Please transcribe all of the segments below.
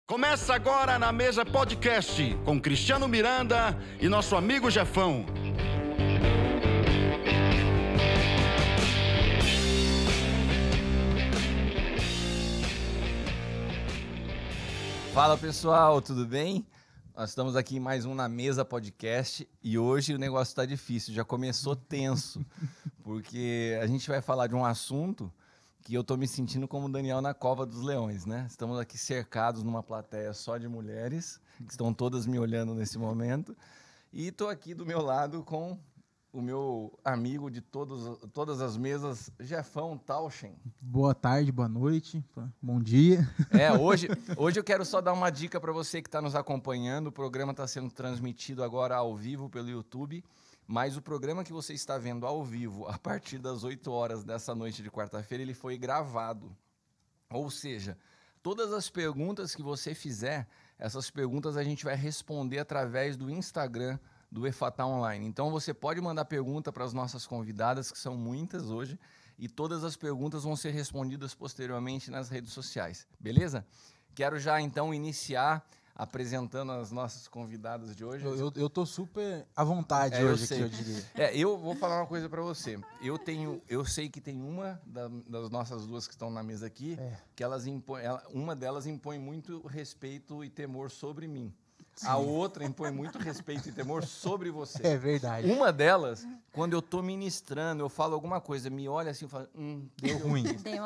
Começa agora na Mesa Podcast, com Cristiano Miranda e nosso amigo Jefão. Fala pessoal, tudo bem? Nós estamos aqui em mais um Na Mesa Podcast e hoje o negócio está difícil, já começou tenso, porque a gente vai falar de um assunto que eu estou me sentindo como o Daniel na Cova dos Leões, né? Estamos aqui cercados numa plateia só de mulheres, que estão todas me olhando nesse momento, e estou aqui do meu lado com o meu amigo de todas as mesas, Jefão Tauschen. Boa tarde, boa noite, bom dia. Hoje eu quero só dar uma dica para você que está nos acompanhando. O programa está sendo transmitido agora ao vivo pelo YouTube, mas o programa que você está vendo ao vivo, a partir das 8 horas dessa noite de quarta-feira, ele foi gravado. Ou seja, todas as perguntas que você fizer, essas perguntas a gente vai responder através do Instagram do Efatá Online. Então você pode mandar pergunta para as nossas convidadas, que são muitas hoje, e todas as perguntas vão ser respondidas posteriormente nas redes sociais, beleza? Quero já então iniciar apresentando as nossas convidadas de hoje. Eu tô super à vontade hoje aqui, eu diria. Eu vou falar uma coisa para você. Eu sei que tem uma das nossas duas que estão na mesa aqui, que uma delas impõe muito respeito e temor sobre mim. Sim. A outra impõe muito respeito e temor sobre você. É verdade. Uma delas, quando eu tô ministrando, eu falo alguma coisa, me olha assim e fala, deu ruim.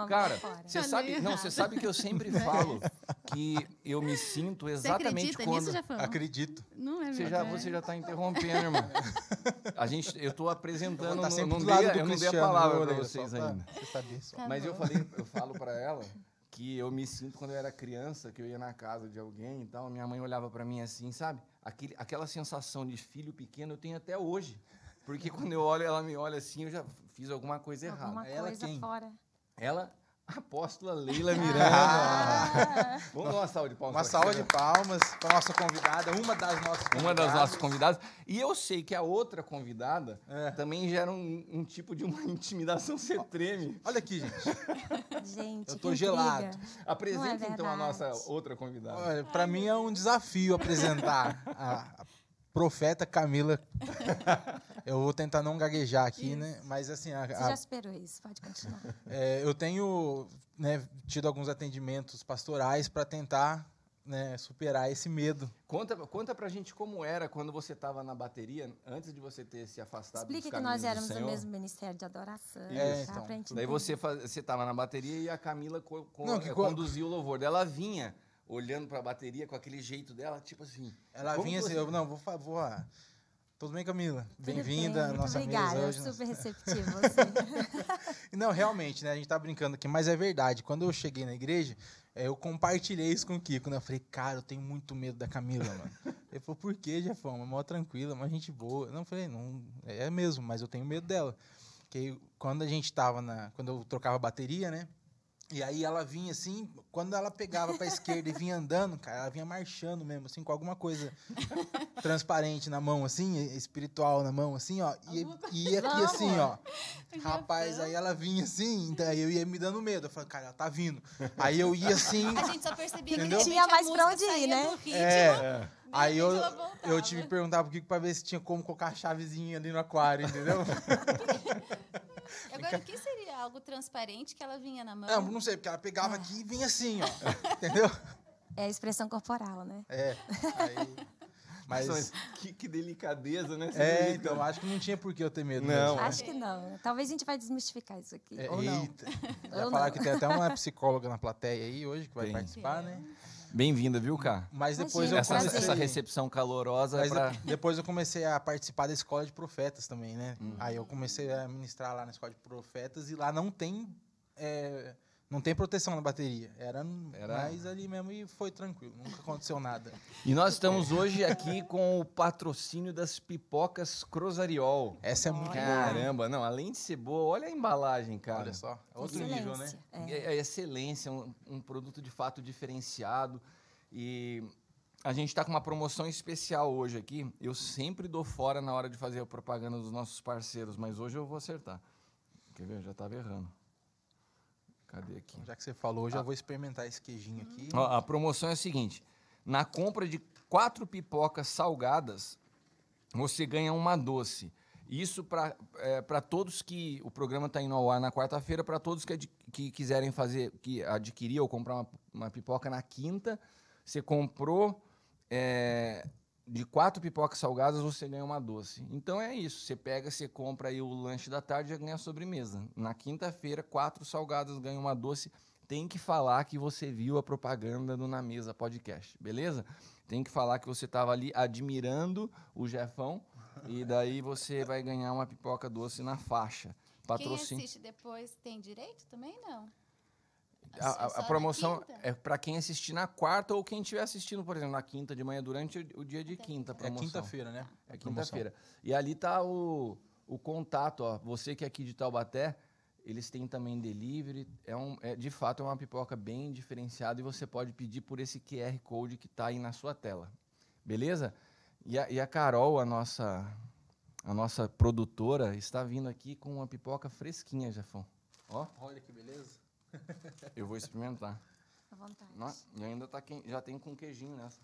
Cara, você sabe que eu sempre falo que eu me sinto exatamente você quando... Nisso, Jefão? Acredito. Não é você já tá interrompendo, irmão. Eu tô apresentando, eu não dei a palavra para vocês ainda. Você saber só. Mas eu falo para ela que eu me sinto quando eu era criança, que eu ia na casa de alguém e tal, minha mãe olhava para mim assim, sabe? Aquela sensação de filho pequeno eu tenho até hoje. Porque quando eu olho, ela me olha assim, eu já fiz alguma coisa errada. Alguma coisa quem? Fora. Ela, a apóstola Leila Miranda. Vamos dar uma salva de palmas. Uma salva de palmas para a nossa convidada, uma das nossas convidadas. E eu sei que a outra convidada também gera um tipo de uma intimidação, você treme. Olha aqui, gente. Gente, eu tô gelado. Apresenta então a nossa outra convidada. Olha, para mim é um desafio apresentar a profeta Camila. Eu vou tentar não gaguejar aqui, né? Mas assim... Você já superou isso, pode continuar. Eu tenho tido alguns atendimentos pastorais para tentar superar esse medo. Conta pra gente como era quando você estava na bateria, antes de você ter se afastado dos caminhos do Senhor. Explica que nós éramos o mesmo ministério de adoração. Então. Daí você estava na bateria e a Camila conduziu o louvor. Ela vinha olhando para a bateria com aquele jeito dela, tipo assim... Ela vinha assim, tudo bem, Camila? Bem-vinda à nossa obrigada, mesa hoje. Obrigada, super receptivo você. Não, realmente, né? A gente tá brincando aqui, mas é verdade. Quando eu cheguei na igreja, eu compartilhei isso com o Kiko, né? Eu falei, cara, eu tenho muito medo da Camila, mano. Ele falou, por quê, Jefão? Uma mó tranquila, uma gente boa. Não, eu falei, não, é mesmo, mas eu tenho medo dela. Porque quando a gente tava quando eu trocava bateria, né? E aí ela vinha assim, quando ela pegava pra esquerda e vinha andando, cara, ela vinha marchando mesmo, assim, com alguma coisa transparente na mão, assim, espiritual na mão, assim, ó. E aqui, assim, ó. Rapaz, aí ela vinha assim, então aí eu ia me dando medo. Eu falei, cara, ela tá vindo. Aí eu ia assim... A gente só percebia entendeu? que tinha mais pra onde ir, né? Aí eu tive que perguntar pro Kiko pra ver se tinha como colocar a chavezinha ali no aquário, entendeu? Agora, o que seria algo transparente que ela vinha na mão? Não sei, porque ela pegava aqui e vinha assim, ó. Entendeu? É a expressão corporal, né? Aí... Mas que delicadeza, né? Então, acho que não tinha por que eu ter medo. Não. Mesmo, acho que não. Talvez a gente vai desmistificar isso aqui. Ou eita. Não. Já falaram que tem até uma psicóloga na plateia aí hoje que vai participar, né? Bem-vinda, viu, Cá? Mas depois essa recepção calorosa. Depois eu comecei a participar da escola de profetas também, né? Aí eu comecei a ministrar lá na escola de profetas e lá não tem proteção na bateria. Era mais ali mesmo e foi tranquilo, nunca aconteceu nada. E nós estamos hoje aqui com o patrocínio das pipocas Crozariol. Essa é muito boa. Caramba, não, além de ser boa, olha a embalagem, cara. Olha só, é outro nível, né? É excelência, um produto de fato diferenciado. E a gente está com uma promoção especial hoje aqui. Eu sempre dou fora na hora de fazer a propaganda dos nossos parceiros, mas hoje eu vou acertar. Quer ver? Eu já estava errando. Cadê aqui? Já que você falou, eu já vou experimentar esse queijinho aqui. Ó, a promoção é a seguinte. Na compra de 4 pipocas salgadas, você ganha uma doce. Isso para todos que... O programa está indo ao ar na quarta-feira, para todos que quiserem fazer, que adquirir ou comprar uma pipoca na quinta, você comprou de 4 pipocas salgadas, você ganha uma doce. Então é isso, você pega, você compra aí o lanche da tarde e ganha a sobremesa. Na quinta-feira, 4 salgadas ganha uma doce. Tem que falar que você viu a propaganda do Na Mesa Podcast, beleza? Tem que falar que você estava ali admirando o Jefão e daí você vai ganhar uma pipoca doce na faixa. Quem assiste depois tem direito também, não? A promoção é para quem assistir na quarta ou quem estiver assistindo, por exemplo, na quinta de manhã, durante o dia de quinta. É quinta-feira, né? É quinta-feira. E ali tá o contato, ó. Você que é aqui de Taubaté, eles têm também delivery. De fato, é uma pipoca bem diferenciada e você pode pedir por esse QR Code que tá aí na sua tela. Beleza? E a Carol, a nossa produtora, está vindo aqui com uma pipoca fresquinha, Jefão. Ó. Olha que beleza. Eu vou experimentar. À vontade. E ainda tá já tem com queijinho nessa.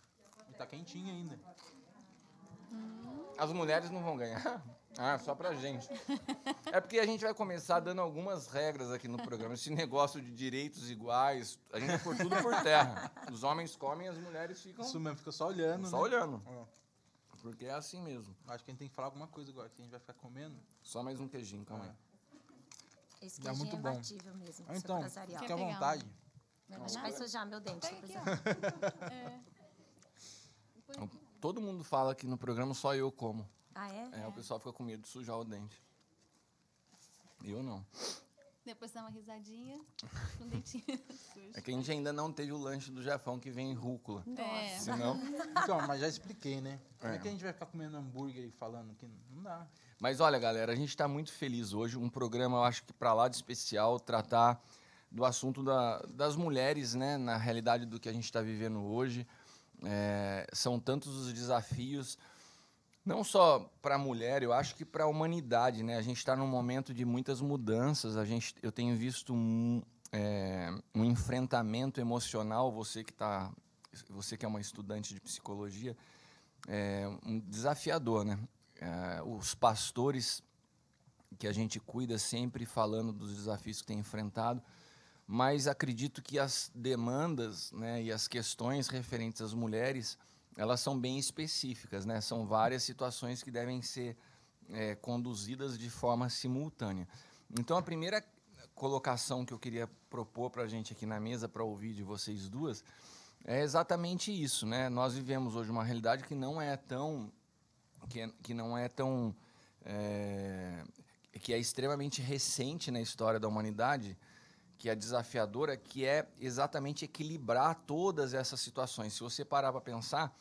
E tá quentinho ainda. As mulheres não vão ganhar? Ah, só pra gente. É porque a gente vai começar dando algumas regras aqui no programa. Esse negócio de direitos iguais, a gente vai pôr tudo por terra. Os homens comem, as mulheres ficam... Isso mesmo, fica só olhando, Só né? olhando. Porque é assim mesmo. Acho que a gente tem que falar alguma coisa agora, que a gente vai ficar comendo. Só mais um queijinho, calma aí. Esse Dá queijinho muito é bom. imbatível mesmo. Então, empresarial. fique à vontade. Acho que vai sujar meu dente. Pega aqui, ó. Todo mundo fala que no programa só eu como. Ah, é? O pessoal fica com medo de sujar o dente. Eu não. Depois dá uma risadinha com o dentinho sujo. É que a gente ainda não teve o lanche do Jefão que vem em rúcula. É. Senão... Então, mas já expliquei, né? Como é É. que a gente vai ficar comendo hambúrguer e falando que não dá? Mas olha, galera, a gente está muito feliz hoje. Um programa, eu acho que para lá de especial, tratar do assunto das mulheres, né? Na realidade do que a gente está vivendo hoje. São tantos os desafios, não só para a mulher, eu acho que para a humanidade, né? A gente está num momento de muitas mudanças. Eu tenho visto um enfrentamento emocional. Você que é uma estudante de psicologia, um desafiador, né? Os pastores que a gente cuida sempre falando dos desafios que tem enfrentado, mas acredito que as demandas, né, e as questões referentes às mulheres, elas são bem específicas, né? São várias situações que devem ser conduzidas de forma simultânea. Então, a primeira colocação que eu queria propor para a gente aqui na mesa, para ouvir de vocês duas, é exatamente isso, né? Nós vivemos hoje uma realidade que não é tão... que é extremamente recente na história da humanidade, que é desafiadora, que é exatamente equilibrar todas essas situações. Se você parar para pensar,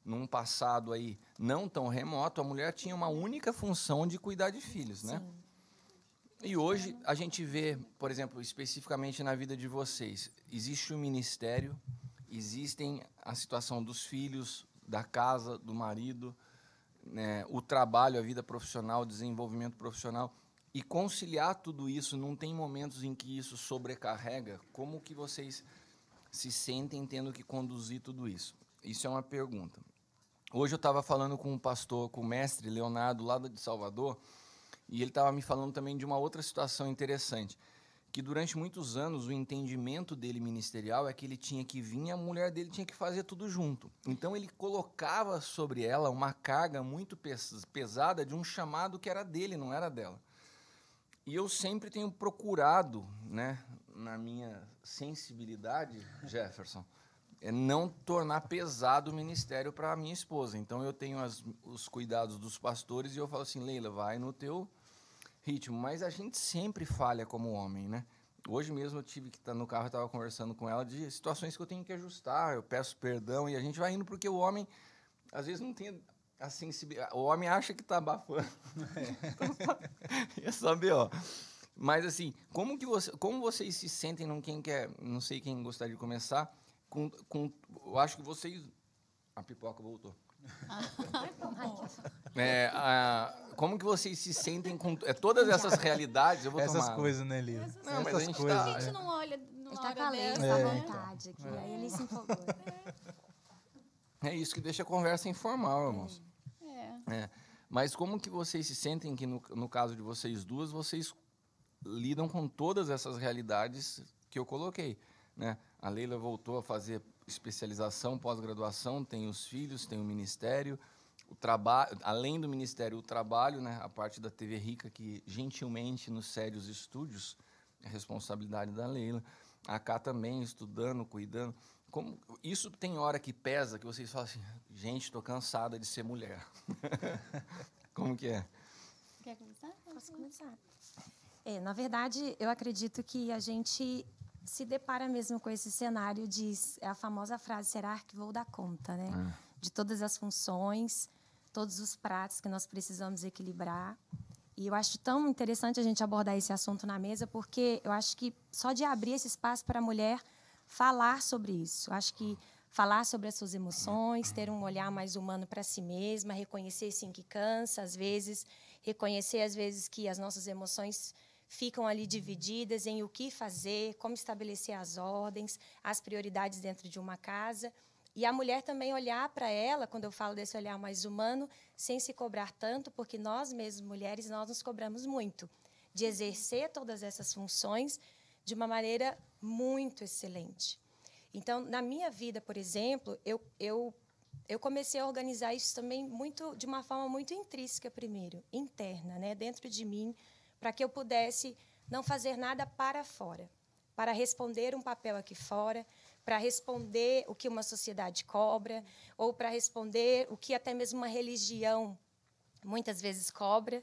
num passado aí não tão remoto, a mulher tinha uma única função de cuidar de filhos, né? Sim. E hoje a gente vê, por exemplo, especificamente na vida de vocês, existe o ministério, existem a situação dos filhos, da casa, do marido, né, o trabalho, a vida profissional, o desenvolvimento profissional. E conciliar tudo isso, não tem momentos em que isso sobrecarrega? Como que vocês se sentem tendo que conduzir tudo isso? Isso é uma pergunta. Hoje eu estava falando com um pastor, com o mestre Leonardo, lá de Salvador, e ele estava me falando também de uma outra situação interessante, que durante muitos anos o entendimento dele ministerial é que ele tinha que vir e a mulher dele tinha que fazer tudo junto. Então ele colocava sobre ela uma carga muito pesada de um chamado que era dele, não era dela. E eu sempre tenho procurado, né, na minha sensibilidade, Jefferson, não tornar pesado o ministério para a minha esposa. Então, eu tenho os cuidados dos pastores e eu falo assim, Leila, vai no teu ritmo. Mas a gente sempre falha como homem, né? Hoje mesmo eu tive que estar no carro, eu estava conversando com ela de situações que eu tenho que ajustar, eu peço perdão e a gente vai indo porque o homem, às vezes, não tem... a sensibilidade. O homem acha que está abafando. É só B.O. Mas, assim, como vocês se sentem, não sei quem gostaria de começar, eu acho que vocês... A pipoca voltou. Como que vocês se sentem com todas essas realidades? Eu vou Essas tomar. coisas, né, Lila? Não, mas a gente coisas. A gente não olha Ele numa tá hora com a Leila dessa, à né? vontade aqui. Aí ele se empolgou. É isso que deixa a conversa informal, irmãos. É. Mas como que vocês se sentem que, no caso de vocês duas, vocês lidam com todas essas realidades que eu coloquei, né? A Leila voltou a fazer especialização, pós-graduação, tem os filhos, tem o ministério, o trabalho, além do ministério, o trabalho, né? A parte da TV Rica, que gentilmente nos cede os estúdios, é responsabilidade da Leila. A Cá também, estudando, cuidando. Como, isso tem hora que pesa, que vocês falam assim, gente, estou cansada de ser mulher. Como que é? Quer começar? Posso começar? Na verdade, eu acredito que a gente se depara mesmo com esse cenário de a famosa frase, será que vou dar conta, né? De todas as funções, todos os pratos que nós precisamos equilibrar. E eu acho tão interessante a gente abordar esse assunto na mesa, porque eu acho que só de abrir esse espaço para a mulher falar sobre isso. Eu acho que falar sobre as suas emoções, ter um olhar mais humano para si mesma, reconhecer, sim, que cansa, às vezes, reconhecer, às vezes, que as nossas emoções ficam ali divididas em o que fazer, como estabelecer as ordens, as prioridades dentro de uma casa. E a mulher também olhar para ela, quando eu falo desse olhar mais humano, sem se cobrar tanto, porque nós mesmas, mulheres, nós nos cobramos muito, de exercer todas essas funções de uma maneira muito excelente. Então, na minha vida, por exemplo, eu comecei a organizar isso também de uma forma muito intrínseca primeiro, interna, né, dentro de mim, para que eu pudesse não fazer nada para fora, para responder um papel aqui fora, para responder o que uma sociedade cobra, ou para responder o que até mesmo uma religião muitas vezes cobra.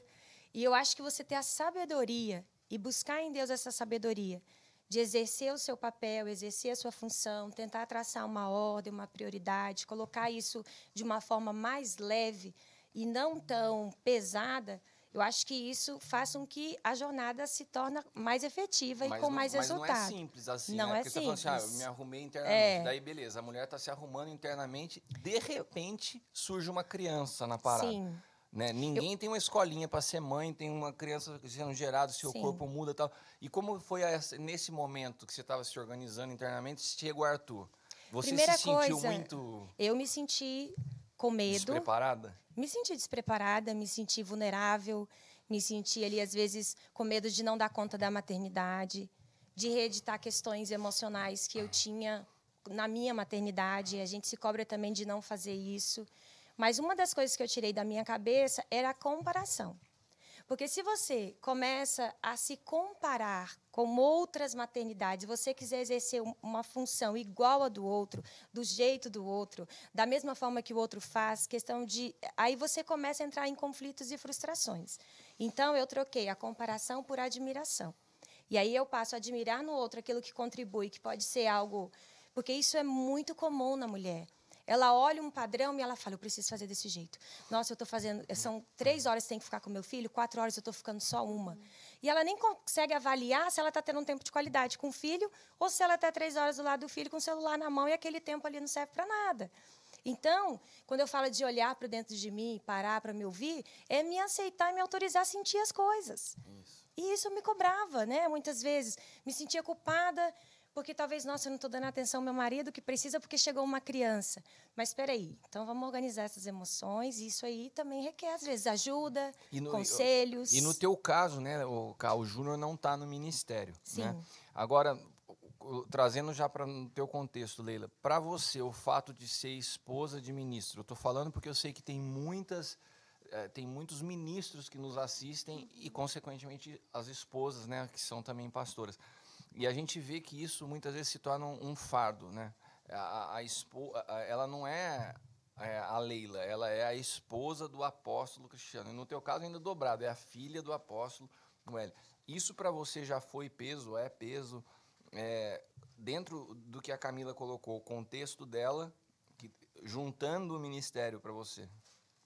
E eu acho que você ter a sabedoria e buscar em Deus essa sabedoria de exercer o seu papel, exercer a sua função, tentar traçar uma ordem, uma prioridade, colocar isso de uma forma mais leve e não tão pesada, eu acho que isso faz com que a jornada se torne mais efetiva e com mais resultado. Mas não é simples assim, não né? é Porque simples. você fala assim, eu me arrumei internamente, daí beleza, a mulher está se arrumando internamente, de repente surge uma criança na parada. Sim. Né? Ninguém tem uma escolinha para ser mãe, tem uma criança sendo gerada, seu Sim. corpo muda e tal. E como foi nesse momento que você estava se organizando internamente, chegou o Arthur? Você Primeira se sentiu coisa, muito... Eu me senti com medo. Despreparada? Me senti despreparada, me senti vulnerável, me senti ali, às vezes, com medo de não dar conta da maternidade, de reeditar questões emocionais que eu tinha na minha maternidade. A gente se cobra também de não fazer isso. Mas uma das coisas que eu tirei da minha cabeça era a comparação. Porque se você começa a se comparar com outras maternidades, você quiser exercer uma função igual à do outro, do jeito do outro, da mesma forma que o outro faz, aí você começa a entrar em conflitos e frustrações. Então, eu troquei a comparação por admiração. E aí eu passo a admirar no outro aquilo que contribui, que pode ser algo... Porque isso é muito comum na mulher. Ela olha um padrão e ela fala, eu preciso fazer desse jeito. Nossa, eu estou fazendo... São 3 horas que tem que ficar com meu filho, 4 horas eu estou ficando só uma. E ela nem consegue avaliar se ela está tendo um tempo de qualidade com o filho ou se ela está 3 horas do lado do filho com o celular na mão e aquele tempo ali não serve para nada. Então, quando eu falo de olhar para dentro de mim e parar para me ouvir, é me aceitar e me autorizar a sentir as coisas. E isso me cobrava, né? Muitas vezes. Me sentia culpada... Porque talvez, nossa, eu não estou dando atenção ao meu marido, que precisa porque chegou uma criança. Mas espera aí, então vamos organizar essas emoções, e isso aí também requer, às vezes, ajuda, conselhos. E no teu caso, né, o Júnior não está no ministério. Sim. Né? Agora, trazendo já para o teu contexto, Leila, para você, o fato de ser esposa de ministro, eu estou falando porque eu sei que tem muitos ministros que nos assistem e, consequentemente, as esposas, né, que são também pastoras. E a gente vê que isso muitas vezes se torna um fardo, né? Ela não é a Leila, ela é a esposa do apóstolo Cristiano. E no teu caso ainda dobrado, é a filha do apóstolo Noélio. Isso para você já foi peso, é peso? Dentro do que a Camila colocou, o contexto dela, juntando o ministério para você?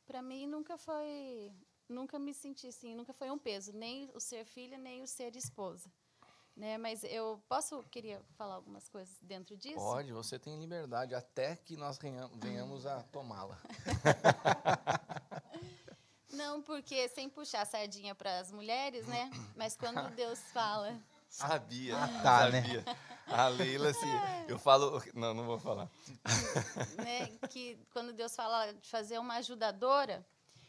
Para mim nunca me senti assim, nunca foi um peso, nem o ser filha, nem o ser esposa. Né, mas queria falar algumas coisas dentro disso? Pode, você tem liberdade, até que nós venhamos a tomá-la. Não, porque sem puxar a sardinha para as mulheres, né? Mas quando Deus fala... Sabia, tá, sabia. Né? A Leila, assim, eu falo... Não vou falar. Né, que quando Deus fala de fazer uma ajudadora,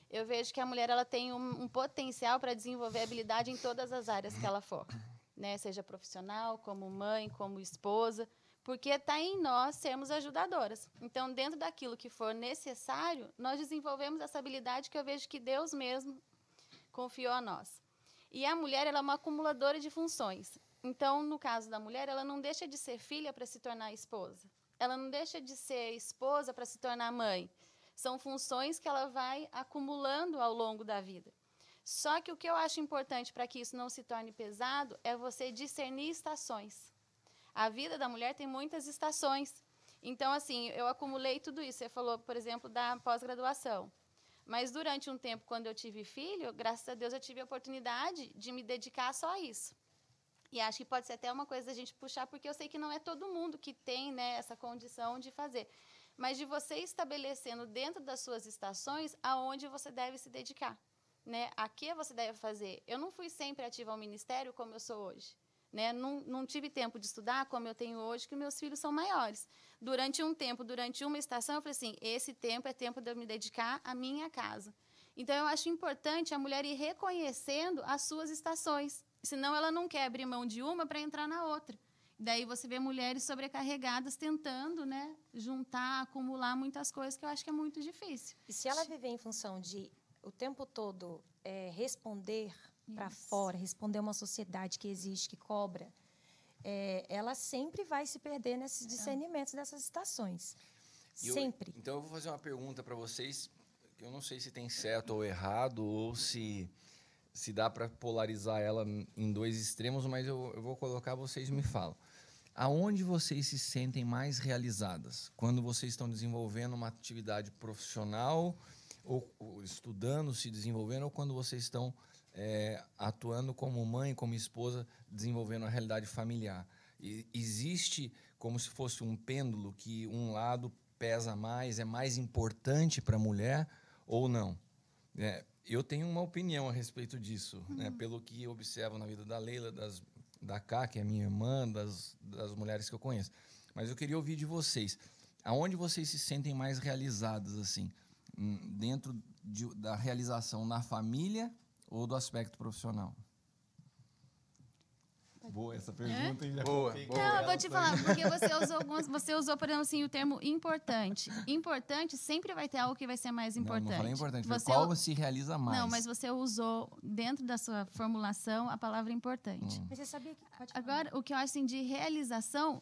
eu vejo que a mulher ela tem um potencial para desenvolver habilidade em todas as áreas que ela for. Né? Seja profissional, como mãe, como esposa, porque está em nós sermos ajudadoras. Então, dentro daquilo que for necessário, nós desenvolvemos essa habilidade que eu vejo que Deus mesmo confiou a nós. E a mulher ela é uma acumuladora de funções. Então, no caso da mulher, ela não deixa de ser filha para se tornar esposa. Ela não deixa de ser esposa para se tornar mãe. São funções que ela vai acumulando ao longo da vida. Só que o que eu acho importante para que isso não se torne pesado é você discernir estações. A vida da mulher tem muitas estações. Então, assim, eu acumulei tudo isso. Você falou, por exemplo, da pós-graduação. Mas durante um tempo, quando eu tive filho, graças a Deus eu tive a oportunidade de me dedicar só a isso. E acho que pode ser até uma coisa da gente puxar, porque eu sei que não é todo mundo que tem, né, essa condição de fazer. Mas de você estabelecendo dentro das suas estações aonde você deve se dedicar. Né? A que você deve fazer. Eu não fui sempre ativa ao ministério como eu sou hoje. Né? Não tive tempo de estudar como eu tenho hoje, que meus filhos são maiores. Durante um tempo, durante uma estação, eu falei assim, esse tempo é tempo de eu me dedicar à minha casa. Então, eu acho importante a mulher ir reconhecendo as suas estações. Senão, ela não quer abrir mão de uma para entrar na outra. Daí, você vê mulheres sobrecarregadas tentando, né, juntar, acumular muitas coisas, que eu acho que é muito difícil. E se ela viver em função de, o tempo todo, responder para fora, responder a uma sociedade que existe, que cobra, ela sempre vai se perder nesses discernimentos dessas estações. Sempre. Então, eu vou fazer uma pergunta para vocês, que eu não sei se tem certo ou errado, ou se dá para polarizar ela em dois extremos, mas eu vou colocar, vocês me falam. Aonde vocês se sentem mais realizadas? Quando vocês estão desenvolvendo uma atividade profissional, ou estudando, se desenvolvendo, ou quando vocês estão atuando como mãe, como esposa, desenvolvendo a realidade familiar? E existe como se fosse um pêndulo que um lado pesa mais, é mais importante para a mulher ou não? Eu tenho uma opinião a respeito disso, né? Pelo que eu observo na vida da Leila, da Cá, que é minha irmã, das mulheres que eu conheço. Mas eu queria ouvir de vocês. Aonde vocês se sentem mais realizadas, assim, dentro da realização na família ou do aspecto profissional? Boa essa pergunta. Boa. Não, eu vou te falar, porque você usou, por exemplo, assim, o termo importante. Importante sempre vai ter algo que vai ser mais importante. Não falei importante, qual se realiza mais? Não, mas você usou, dentro da sua formulação, a palavra importante. Mas você sabia que... Agora, o que eu acho assim, de realização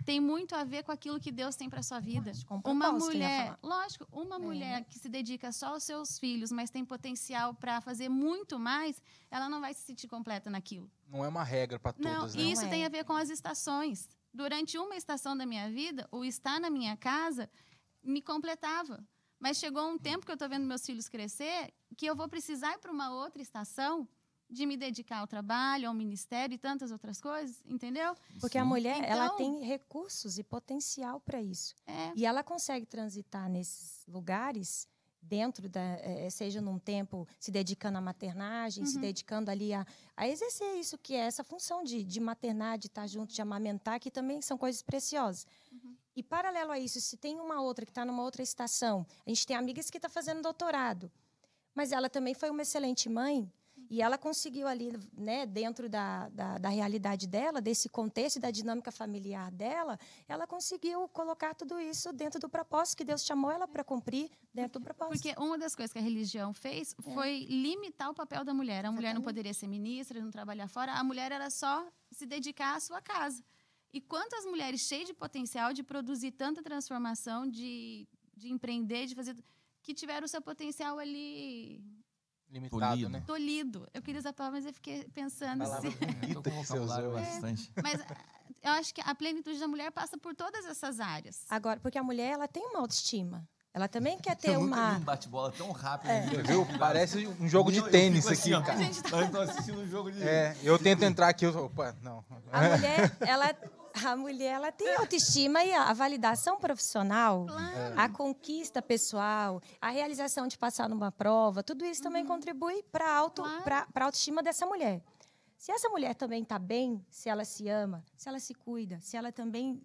tem muito a ver com aquilo que Deus tem para sua vida. Lógico, Uma mulher, lógico, uma mulher que se dedica só aos seus filhos, mas tem potencial para fazer muito mais, ela não vai se sentir completa naquilo. Não é uma regra para todas, não, né? Isso tem a ver com as estações. Durante uma estação da minha vida, o estar na minha casa me completava. Mas chegou um tempo que eu estou vendo meus filhos crescer, que eu vou precisar ir para uma outra estação de me dedicar ao trabalho, ao ministério e tantas outras coisas, entendeu? Porque a mulher, ela tem recursos e potencial para isso. E ela consegue transitar nesses lugares, dentro seja num tempo se dedicando à maternagem, se dedicando ali a exercer isso, que é essa função de maternar, de estar junto, de amamentar, que também são coisas preciosas. E, paralelo a isso, se tem uma outra que está numa outra estação, a gente tem amigas que estão fazendo doutorado, mas ela também foi uma excelente mãe, e ela conseguiu ali, né, dentro da realidade dela, desse contexto e da dinâmica familiar dela, ela conseguiu colocar tudo isso dentro do propósito que Deus chamou ela para cumprir dentro do propósito. Porque uma das coisas que a religião fez foi limitar o papel da mulher. A mulher não poderia ser ministra, não trabalhar fora. A mulher era só se dedicar à sua casa. E quantas mulheres cheias de potencial de produzir tanta transformação, de empreender, de fazer... que tiveram o seu potencial ali... limitado, né? Tolhido. Eu queria usar a palavra, mas eu fiquei pensando... Palavra bonita que você usou. Bastante. Mas eu acho que a plenitude da mulher passa por todas essas áreas. Agora, porque a mulher, ela tem uma autoestima. Ela também quer ter Eu nunca uma... vi um bate-bola tão rápido. Viu? Parece um jogo de tênis aqui, cara. Nós estamos assistindo um jogo de... Eu tento entrar aqui, opa, não. A mulher, ela tem autoestima e a validação profissional, a conquista pessoal, a realização de passar numa prova, tudo isso também contribui para a autoestima dessa mulher. Se essa mulher também está bem, se ela se ama, se ela se cuida, se ela também,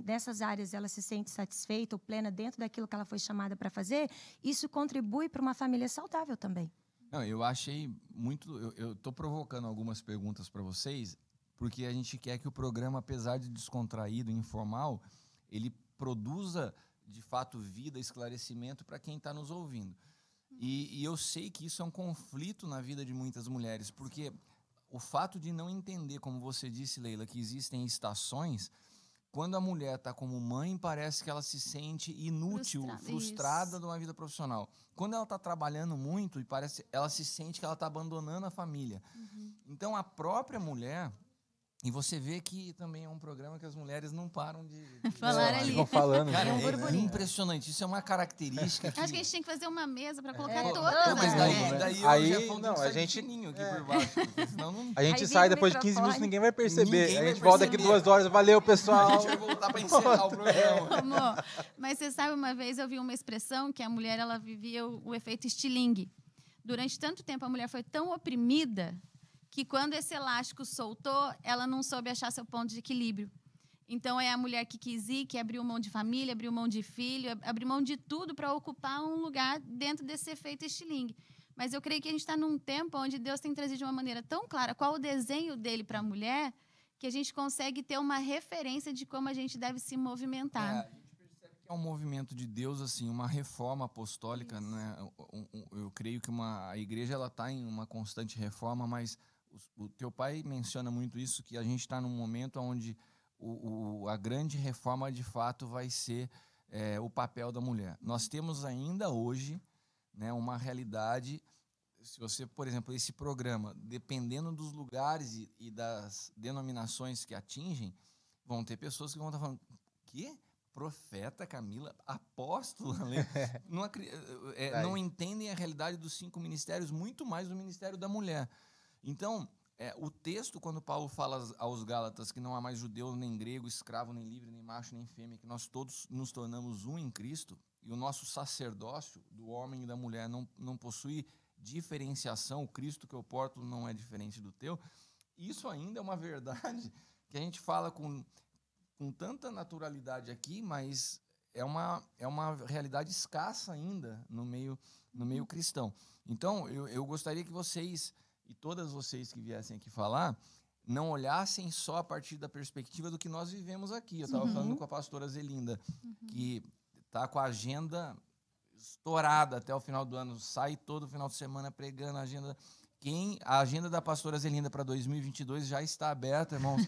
nessas áreas, ela se sente satisfeita ou plena dentro daquilo que ela foi chamada para fazer, isso contribui para uma família saudável também. Não, eu achei muito... Eu estou provocando algumas perguntas para vocês, porque a gente quer que o programa, apesar de descontraído e informal, ele produza, de fato, vida, esclarecimento para quem está nos ouvindo. E eu sei que isso é um conflito na vida de muitas mulheres, porque o fato de não entender, como você disse, Leila, que existem estações, quando a mulher está como mãe, parece que ela se sente inútil, frustrada de uma vida profissional. Quando ela está trabalhando muito, ela se sente que ela está abandonando a família. Então, a própria mulher... E você vê que também é um programa que as mulheres não param de falar ali. Ficam falando. Cara, né? é impressionante. Isso é uma característica que... Acho que a gente tem que fazer uma mesa para colocar Não, todas mas as mulheres. daí Aí, eu já falo não, que a sai gente- fininho aqui por baixo, porque senão não... A gente Aí sai liga o depois de 15 minutos, microfone. ninguém vai perceber. Ninguém A vai gente volta daqui perceber. 2 horas. Valeu, A pessoal. gente vai voltar para encerrar o programa. Amor, mas você sabe, uma vez eu vi uma expressão que a mulher ela vivia o efeito estilingue. Durante tanto tempo a mulher foi tão oprimida que quando esse elástico soltou, ela não soube achar seu ponto de equilíbrio. Então, é a mulher que quis ir, que abriu mão de família, abriu mão de filho, abriu mão de tudo para ocupar um lugar dentro desse efeito estilingue. Mas eu creio que a gente está num tempo onde Deus tem trazido de uma maneira tão clara qual o desenho dele para a mulher, que a gente consegue ter uma referência de como a gente deve se movimentar. A gente percebe que é um movimento de Deus, assim, uma reforma apostólica, né? Eu creio que a igreja ela está em uma constante reforma, mas o teu pai menciona muito isso, que a gente está num momento onde a grande reforma, de fato, vai ser o papel da mulher. Nós temos ainda hoje, né, uma realidade, se você, por exemplo, esse programa, dependendo dos lugares e das denominações que atingem, vão ter pessoas que vão estar falando, quê? Profeta, Camila, apóstola, não entendem a realidade dos 5 ministérios, muito mais do ministério da mulher. Então, o texto, quando Paulo fala aos Gálatas que não há mais judeu, nem grego, escravo, nem livre, nem macho, nem fêmea, que nós todos nos tornamos um em Cristo, e o nosso sacerdócio do homem e da mulher não possui diferenciação, o Cristo que eu porto não é diferente do teu, isso ainda é uma verdade que a gente fala com tanta naturalidade aqui, mas é uma realidade escassa ainda no meio cristão. Então, eu gostaria que vocês... e todas vocês que viessem aqui falar, não olhassem só a partir da perspectiva do que nós vivemos aqui. Eu estava falando com a pastora Zelinda, que está com a agenda estourada até o final do ano, sai todo final de semana pregando a agenda. A agenda da pastora Zelinda para 2022 já está aberta, irmãos.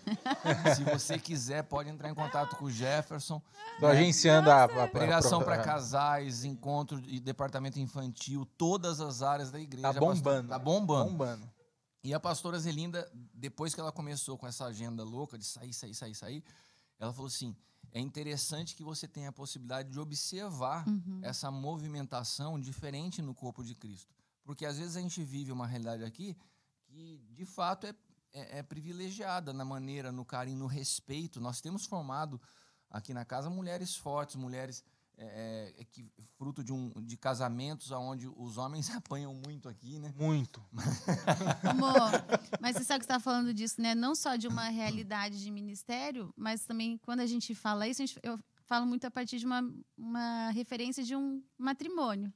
Se você quiser, pode entrar em contato com o Jefferson. Estou agenciando a Pregação para casais, encontro e departamento infantil, todas as áreas da igreja. Tá bombando. Tá bombando. Bombando. E a pastora Zelinda, depois que ela começou com essa agenda louca de sair, ela falou assim, é interessante que você tenha a possibilidade de observar essa movimentação diferente no corpo de Cristo. Porque às vezes a gente vive uma realidade aqui que, de fato, é privilegiada na maneira, no carinho, no respeito. Nós temos formado aqui na casa mulheres fortes, mulheres fruto de casamentos onde os homens apanham muito aqui, né? Muito. Amor, mas você sabe que você está falando disso, né? Não só de uma realidade de ministério, mas também quando a gente fala isso, eu falo muito a partir de uma referência de um matrimônio.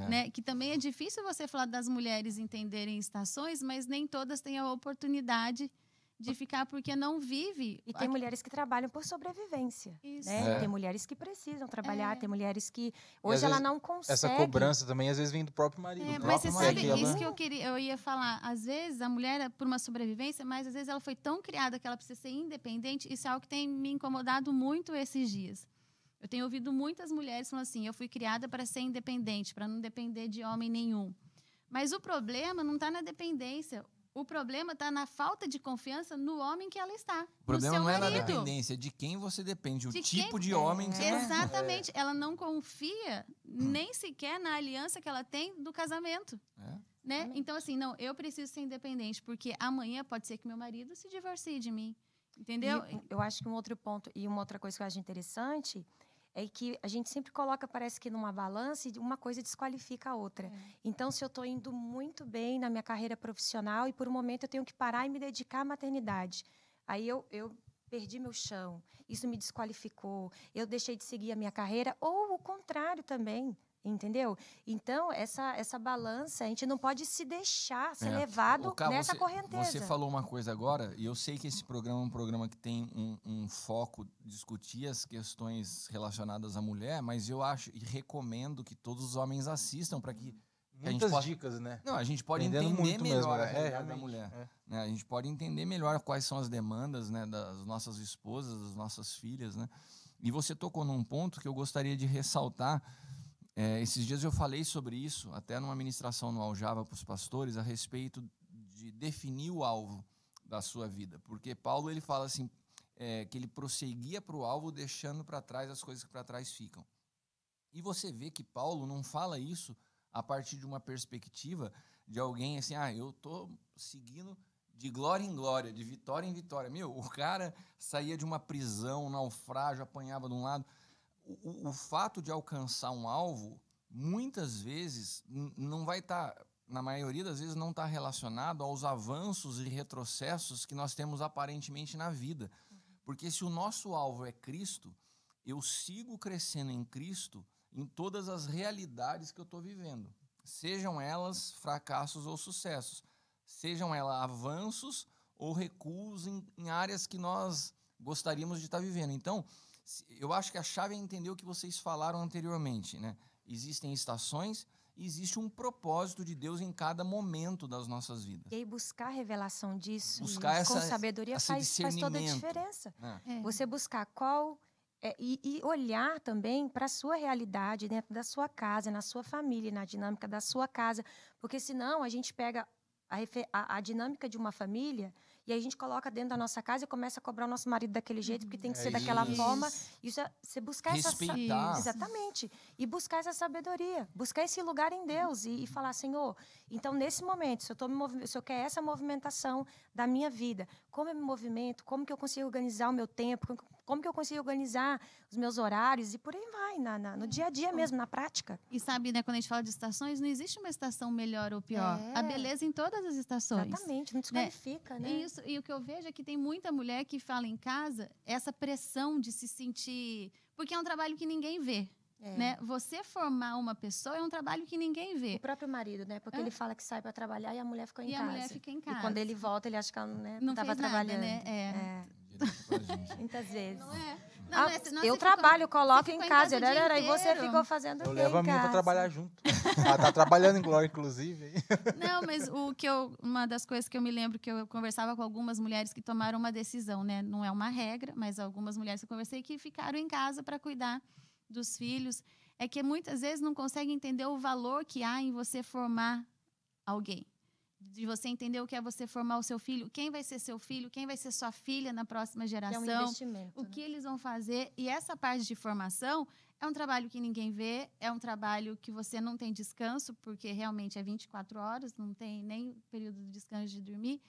Né? Que também é difícil você falar das mulheres entenderem estações, mas nem todas têm a oportunidade de ficar porque não vive. E tem mulheres que trabalham por sobrevivência. Isso. Né? Tem mulheres que precisam trabalhar, tem mulheres que E, hoje às ela vezes, não consegue. essa cobrança também às vezes vem do próprio marido. Mas você sabe, que ela- isso que eu ia falar. Às vezes a mulher, por uma sobrevivência, mas às vezes ela foi tão criada que ela precisa ser independente. Isso é algo que tem me incomodado muito esses dias. Eu tenho ouvido muitas mulheres falando assim, eu fui criada para ser independente, para não depender de homem nenhum. Mas o problema não está na dependência. O problema está na falta de confiança no homem que ela está. O problema no seu não é na marido. dependência, é de quem você depende, o De tipo quem- de homem que você vai... Exatamente. Ela não confia nem sequer na aliança que ela tem do casamento. Né? Então, assim, não, eu preciso ser independente, porque amanhã pode ser que meu marido se divorcie de mim. Entendeu? E eu acho que um outro ponto e uma outra coisa que eu acho interessante é que a gente sempre coloca, parece que numa balança, e uma coisa desqualifica a outra. Então, se eu estou indo muito bem na minha carreira profissional e por um momento eu tenho que parar e me dedicar à maternidade, aí eu perdi meu chão, isso me desqualificou, eu deixei de seguir a minha carreira, ou o contrário também. Entendeu? Então, essa balança, a gente não pode se deixar ser levado nessa correnteza. Você falou uma coisa agora, e eu sei que esse programa é um programa que tem um foco discutir as questões relacionadas à mulher, mas eu acho e recomendo que todos os homens assistam para que Muitas dicas, né? Não, a gente pode Entendendo entender muito melhor mesmo, a né? realidade da mulher. Né? A gente pode entender melhor quais são as demandas, né, das nossas esposas, das nossas filhas. Né? E você tocou num ponto que eu gostaria de ressaltar. Esses dias eu falei sobre isso, até numa ministração no Aljava para os pastores, a respeito de definir o alvo da sua vida. Porque Paulo ele fala assim, que ele prosseguia para o alvo, deixando para trás as coisas que para trás ficam. E você vê que Paulo não fala isso a partir de uma perspectiva de alguém assim, eu estou seguindo de glória em glória, de vitória em vitória. O cara saía de uma prisão, um naufrágio, apanhava de um lado. O fato de alcançar um alvo, muitas vezes, não vai estar, na maioria das vezes, não está relacionado aos avanços e retrocessos que nós temos aparentemente na vida. Porque se o nosso alvo é Cristo, eu sigo crescendo em Cristo em todas as realidades que eu estou vivendo. Sejam elas fracassos ou sucessos. Sejam elas avanços ou recuos em áreas que nós gostaríamos de estar vivendo. Então, eu acho que a chave é entender o que vocês falaram anteriormente, né? Existem estações e existe um propósito de Deus em cada momento das nossas vidas. E aí buscar a revelação disso com sabedoria faz toda a diferença. Você buscar e olhar também para a sua realidade dentro da sua casa, na sua família, na dinâmica da sua casa. Porque senão a gente pega a dinâmica de uma família e aí a gente coloca dentro da nossa casa e começa a cobrar o nosso marido daquele jeito, porque tem que ser daquela forma. Isso você buscar respeitar. Exatamente. E buscar essa sabedoria, buscar esse lugar em Deus e falar, Senhor, então nesse momento, se eu quero essa movimentação da minha vida, como eu me movimento, como que eu consigo organizar o meu tempo, como que eu consigo organizar os meus horários e por aí vai, no dia a dia mesmo, na prática. E sabe, né, quando a gente fala de estações, não existe uma estação melhor ou pior. A beleza em todas as estações. Exatamente, não desqualifica, né? Isso, e o que eu vejo é que tem muita mulher que fala em casa essa pressão de se sentir... Porque é um trabalho que ninguém vê. Né? Você formar uma pessoa é um trabalho que ninguém vê. O próprio marido, né? Porque ele fala que sai para trabalhar e a mulher ficou em casa. E a mulher fica em casa. E quando ele volta, ele acha que ela não estava trabalhando. Né? Muitas vezes. Não é? Eu trabalho, coloco em casa. E você ficou fazendo o quê? Eu levo a minha para trabalhar junto. Ela tá trabalhando em Glória, inclusive. Não, mas uma das coisas que eu me lembro que eu conversava com algumas mulheres que tomaram uma decisão, né? Não é uma regra, mas algumas mulheres que eu conversei que ficaram em casa para cuidar dos filhos, é que muitas vezes não conseguem entender o valor que há em você formar alguém. De você entender o que é você formar o seu filho, quem vai ser seu filho, quem vai ser sua filha na próxima geração, é um investimento, o que eles vão fazer. E essa parte de formação é um trabalho que ninguém vê, é um trabalho que você não tem descanso, porque realmente é 24 horas, não tem nem período de descanso de dormir.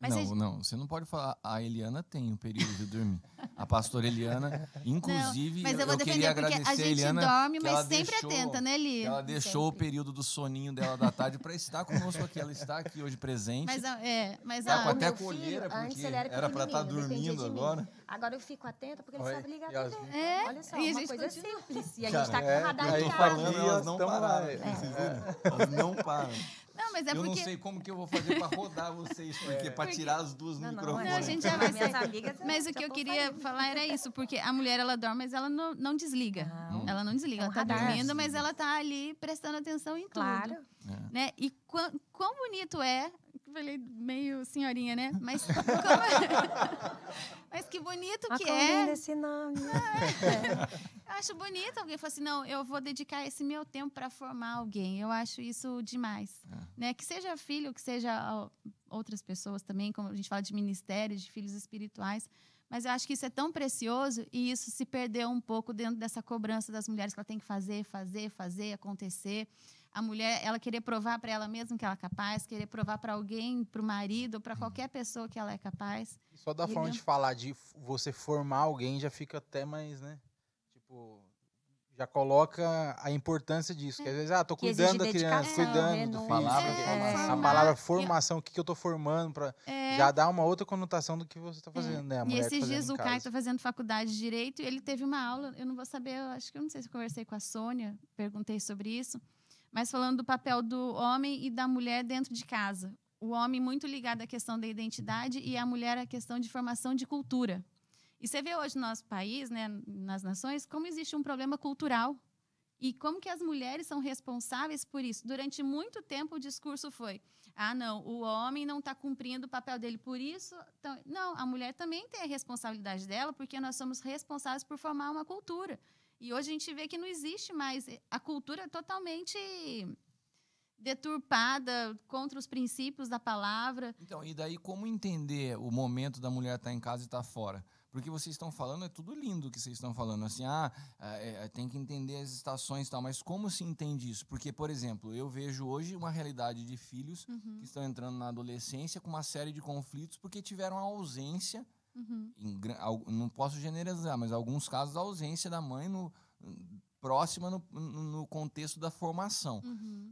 Mas não, você não pode falar. A Eliana tem um período de dormir. A pastora Eliana, inclusive, não, mas eu vou defender, queria agradecer porque a gente Eliana, dorme, mas sempre atenta, né, Eli? Ela deixou sempre. O período do soninho dela da tarde para estar conosco aqui. Ela está aqui hoje presente. Mas até com olheira, porque era para estar dormindo agora. Agora eu fico atenta, porque ele sabe ligar a TV. Olha só, uma coisa continua. simples. E a gente está com o radar em casa. Elas não pararam. Elas não param. Não, mas eu não sei como que eu vou fazer para rodar vocês, porque para tirar as duas no microfone. Não, a gente já vai ser amigas. Mas o que eu queria falar era isso, porque a mulher, ela dorme, mas ela não desliga. Ela não desliga, ela tá dormindo, mas ela tá ali prestando atenção em tudo. Claro. Né? E quão bonito é... Falei meio senhorinha, né? Mas mas que bonito que é. Esse nome. Eu acho bonito alguém falar assim, não, eu vou dedicar esse meu tempo para formar alguém. Eu acho isso demais. Né? Que seja filho, que seja outras pessoas também, como a gente fala de ministérios, de filhos espirituais. Mas eu acho que isso é tão precioso e isso se perdeu um pouco dentro dessa cobrança das mulheres que ela tem que fazer, acontecer. A mulher, ela querer provar para ela mesma que ela é capaz, querer provar para alguém, para o marido, ou para qualquer pessoa que ela é capaz. Só da forma de falar de você formar alguém já fica até mais, né? Tipo, já coloca a importância disso. Que às vezes, tô Que exige cuidando da criança, dedicação, cuidando do renúncia. filho. Palavra A formação. palavra formação, o que eu tô formando, já dá uma outra conotação do que você tá fazendo, né? A E mulher tá esses fazendo dias em o Caio casa. tá fazendo faculdade de Direito e ele teve uma aula, eu não vou saber, eu não sei se eu conversei com a Sônia, perguntei sobre isso, mas falando do papel do homem e da mulher dentro de casa. O homem muito ligado à questão da identidade e a mulher à questão de formação de cultura. E você vê hoje no nosso país, né, nas nações, como existe um problema cultural. E como que as mulheres são responsáveis por isso? Durante muito tempo o discurso foi: não, o homem não está cumprindo o papel dele por isso. Então, não, a mulher também tem a responsabilidade dela, porque nós somos responsáveis por formar uma cultura. E hoje a gente vê que não existe mais. A cultura é totalmente deturpada contra os princípios da palavra. Então, e daí como entender o momento da mulher estar em casa e estar fora? Porque vocês estão falando, é tudo lindo o que vocês estão falando, assim, tem que entender as estações e tal, mas como se entende isso? Porque, por exemplo, eu vejo hoje uma realidade de filhos que estão entrando na adolescência com uma série de conflitos porque tiveram a ausência, não posso generalizar, mas em alguns casos a ausência da mãe próxima no contexto da formação.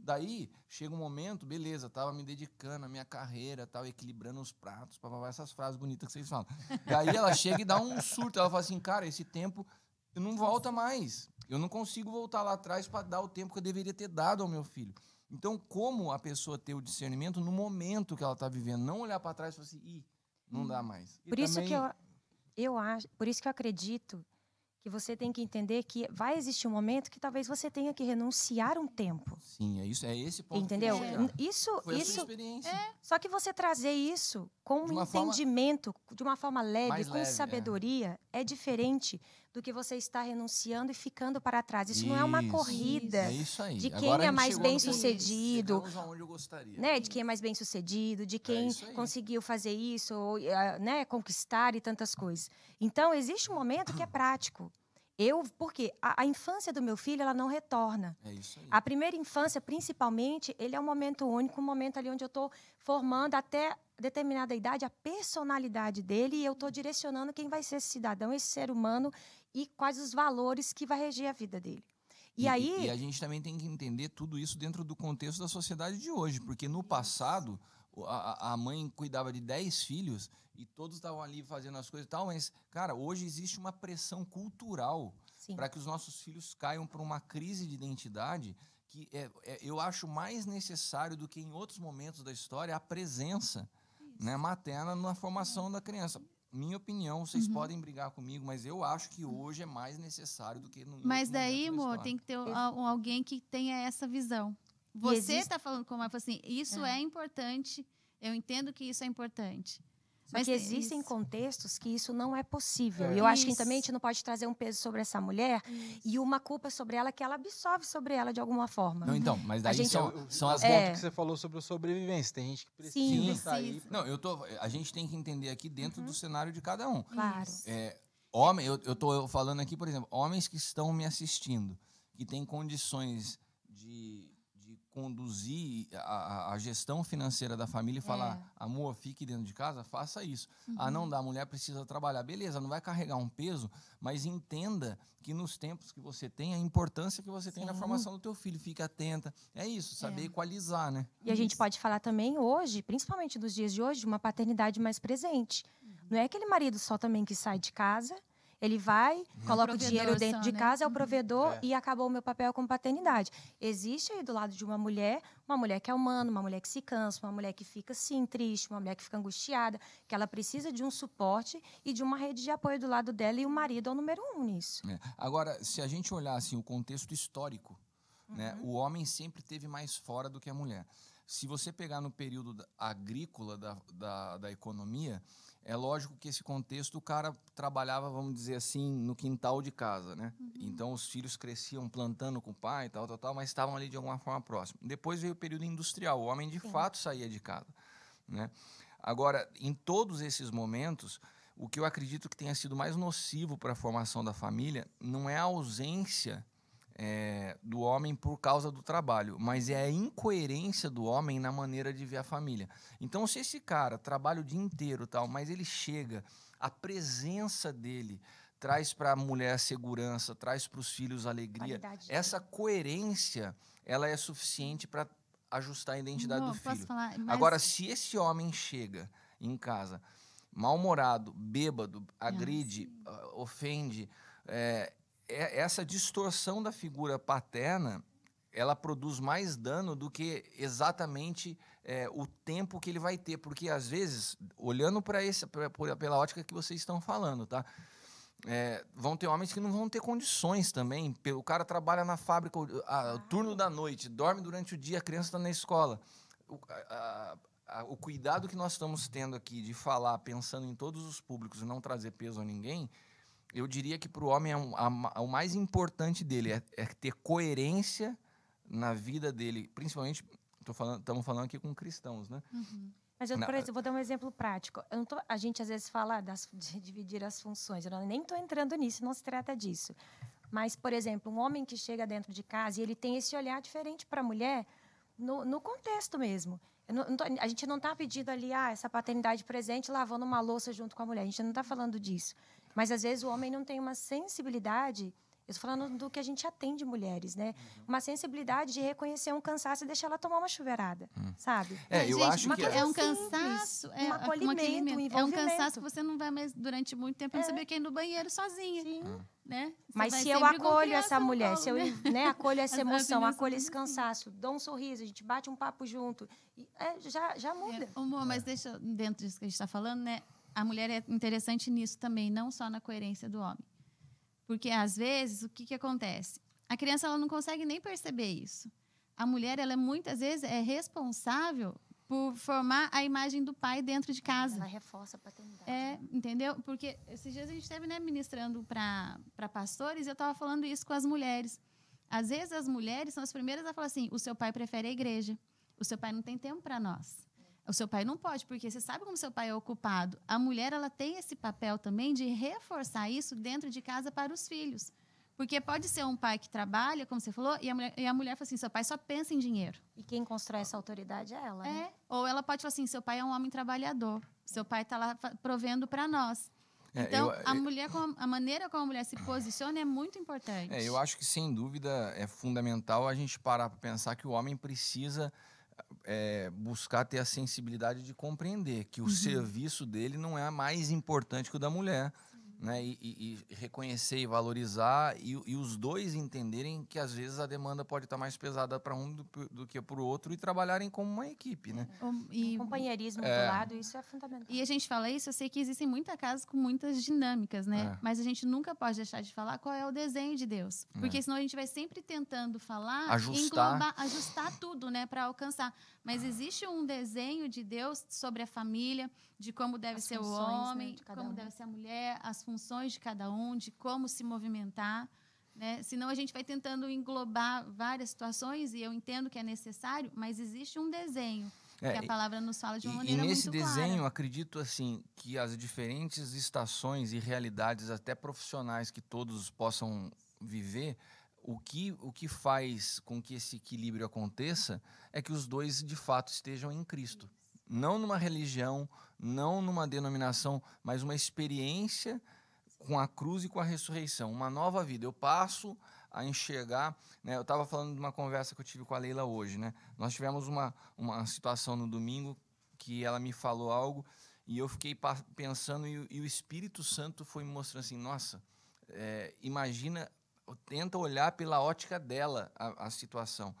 Daí, chega um momento, beleza, tava me dedicando à minha carreira, tal, equilibrando os pratos, essas frases bonitas que vocês falam. Daí ela chega e dá um surto, ela fala assim, cara, esse tempo não volta mais. Eu não consigo voltar lá atrás para dar o tempo que eu deveria ter dado ao meu filho. Então, como a pessoa ter o discernimento no momento que ela está vivendo, não olhar para trás e falar assim, não dá mais. Por isso que eu acho, por isso que eu acredito que você tem que entender que vai existir um momento que talvez você tenha que renunciar um tempo. Sim, é esse ponto. Entendeu? Isso foi a sua experiência. Só que você trazer isso com um entendimento, de uma forma leve, com sabedoria, é diferente do que você estar renunciando e ficando para trás. Isso não é uma corrida de quem é mais bem-sucedido, né? De quem é mais bem-sucedido, de quem conseguiu fazer isso, ou, né? Conquistar e tantas coisas. Então, existe um momento que é prático. Porque a infância do meu filho, ela não retorna. É isso aí. A primeira infância, principalmente, ele é um momento único, um momento ali onde eu estou formando até determinada idade a personalidade dele e eu estou direcionando quem vai ser esse cidadão, esse ser humano e quais os valores que vai reger a vida dele. E a gente também tem que entender tudo isso dentro do contexto da sociedade de hoje, porque no passado a mãe cuidava de 10 filhos e todos estavam ali fazendo as coisas e tal, mas, cara, hoje existe uma pressão cultural para que os nossos filhos caiam por uma crise de identidade que eu acho mais necessário do que em outros momentos da história a presença, né, materna na formação da criança. Minha opinião, vocês podem brigar comigo, mas eu acho que hoje é mais necessário do que no Mas daí, amor, tem que ter alguém que tenha essa visão. Você está falando como assim, isso é importante, eu entendo que isso é importante. Mas que existem contextos que isso não é possível. E eu acho que também a gente não pode trazer um peso sobre essa mulher e uma culpa sobre ela que ela absorve sobre ela de alguma forma. Não, então, mas daí são as pontos que você falou sobre a sobrevivência. Tem gente que precisa sair. Não, a gente tem que entender aqui dentro do cenário de cada um. Claro. Eu tô falando aqui, por exemplo, homens que estão me assistindo, que têm condições de conduzir a gestão financeira da família e falar, amor, fique dentro de casa, faça isso. Não dá, a mulher precisa trabalhar. Beleza, não vai carregar um peso, mas entenda que nos tempos que você tem, a importância que você tem na formação do teu filho. Fique atenta. É isso, saber equalizar, né? E a gente pode falar também hoje, principalmente nos dias de hoje, de uma paternidade mais presente. Não é aquele marido só também que sai de casa, ele vai, coloca o dinheiro dentro de casa, é o provedor e acabou o meu papel como paternidade. Existe aí do lado de uma mulher que é humana, uma mulher que se cansa, uma mulher que fica, sim, triste, uma mulher que fica angustiada, que ela precisa de um suporte e de uma rede de apoio do lado dela e o marido é o número 1 nisso. Agora, se a gente olhar assim, o contexto histórico, né, o homem sempre teve mais fora do que a mulher. Se você pegar no período agrícola da economia, é lógico que esse contexto o cara trabalhava, vamos dizer assim, no quintal de casa, né? Então os filhos cresciam plantando com o pai e tal, mas estavam ali de alguma forma próximo. Depois veio o período industrial, o homem de fato saía de casa, né? Agora, em todos esses momentos, o que eu acredito que tenha sido mais nocivo para a formação da família não é a ausência do homem por causa do trabalho, mas é a incoerência do homem na maneira de ver a família. Então, se esse cara trabalha o dia inteiro, tal, mas ele chega, a presença dele traz para a mulher segurança, traz para os filhos alegria. Qualidade de Essa coerência, ela é suficiente para ajustar a identidade do Posso filho. falar? Mas- Agora, se esse homem chega em casa mal-humorado, bêbado, agride, ofende, essa distorção da figura paterna, ela produz mais dano do que exatamente o tempo que ele vai ter. Porque, às vezes, olhando pela ótica que vocês estão falando, tá? Vão ter homens que não vão ter condições também. O cara trabalha na fábrica, o turno da noite, dorme durante o dia, a criança está na escola. O cuidado que nós estamos tendo aqui de falar, pensando em todos os públicos e não trazer peso a ninguém, eu diria que para o homem o mais importante dele é ter coerência na vida dele. Principalmente, estamos falando aqui com cristãos, né? Mas eu, por exemplo, vou dar um exemplo prático. A gente às vezes fala de dividir as funções. Eu nem estou entrando nisso, não se trata disso. Mas, por exemplo, um homem que chega dentro de casa e ele tem esse olhar diferente para a mulher no contexto mesmo. A gente não está pedindo ali essa paternidade presente lavando uma louça junto com a mulher. A gente não está falando disso. Mas, às vezes, o homem não tem uma sensibilidade... Eu estou falando do que a gente atende mulheres, né? Uma sensibilidade de reconhecer um cansaço e deixar ela tomar uma chuveirada, sabe? Eu acho que é um simples, cansaço, um acolhimento, um é um envolvimento. cansaço que você não vai mais durante muito tempo não saber quem ir no banheiro sozinha, né? Você Mas vai se eu sempre com acolho criança essa no mulher, colo, se eu né? acolho essa As emoção, crianças acolho esse ficam assim. cansaço, dou um sorriso, a gente bate um papo junto, já muda. Amor, mas deixa, dentro disso que a gente está falando, né? A mulher é interessante nisso também, não só na coerência do homem. Porque, às vezes, o que acontece? A criança ela não consegue nem perceber isso. A mulher, ela muitas vezes é responsável por formar a imagem do pai dentro de casa. Ela reforça a paternidade. Entendeu? Porque esses dias a gente esteve ministrando para pastores e eu estava falando isso com as mulheres. Às vezes, as mulheres são as primeiras a falar assim, o seu pai prefere a igreja. O seu pai não tem tempo para nós. O seu pai não pode, porque você sabe como seu pai é ocupado. A mulher ela tem esse papel também de reforçar isso dentro de casa para os filhos. Porque pode ser um pai que trabalha, como você falou, e a mulher fala assim, seu pai só pensa em dinheiro. E quem constrói essa autoridade é ela, né? Ou ela pode falar assim, seu pai é um homem trabalhador. Seu pai está lá provendo para nós. Então, a maneira como a mulher se posiciona é muito importante. Eu acho que, sem dúvida, é fundamental a gente parar para pensar que o homem precisa buscar ter a sensibilidade de compreender que o serviço dele não é mais importante que o da mulher. Né? E reconhecer e valorizar e os dois entenderem que às vezes a demanda pode estar mais pesada para um do que para o outro e trabalharem como uma equipe, né? O companheirismo do lado, isso é fundamental. E a gente fala isso, eu sei que existem muitas casas com muitas dinâmicas, né? Mas a gente nunca pode deixar de falar qual é o desenho de Deus. Porque senão a gente vai sempre tentando falar, ajustar tudo, né? Para alcançar. Mas existe um desenho de Deus sobre a família, de como deve ser o homem, né, como deve ser a mulher, as funções de cada um, de como se movimentar, né? Senão a gente vai tentando englobar várias situações e eu entendo que é necessário, mas existe um desenho que a palavra nos fala de uma maneira muito clara. E nesse desenho, acredito assim que as diferentes estações e realidades, até profissionais que todos possam viver, o que faz com que esse equilíbrio aconteça é que os dois, de fato, estejam em Cristo. Não numa religião, não numa denominação, mas uma experiência com a cruz e com a ressurreição. Uma nova vida. Eu passo a enxergar... Né, eu estava falando de uma conversa que eu tive com a Leila hoje. Né? Nós tivemos uma situação no domingo que ela me falou algo e eu fiquei pensando e o Espírito Santo foi me mostrando assim, nossa, imagina... Tenta olhar pela ótica dela a situação.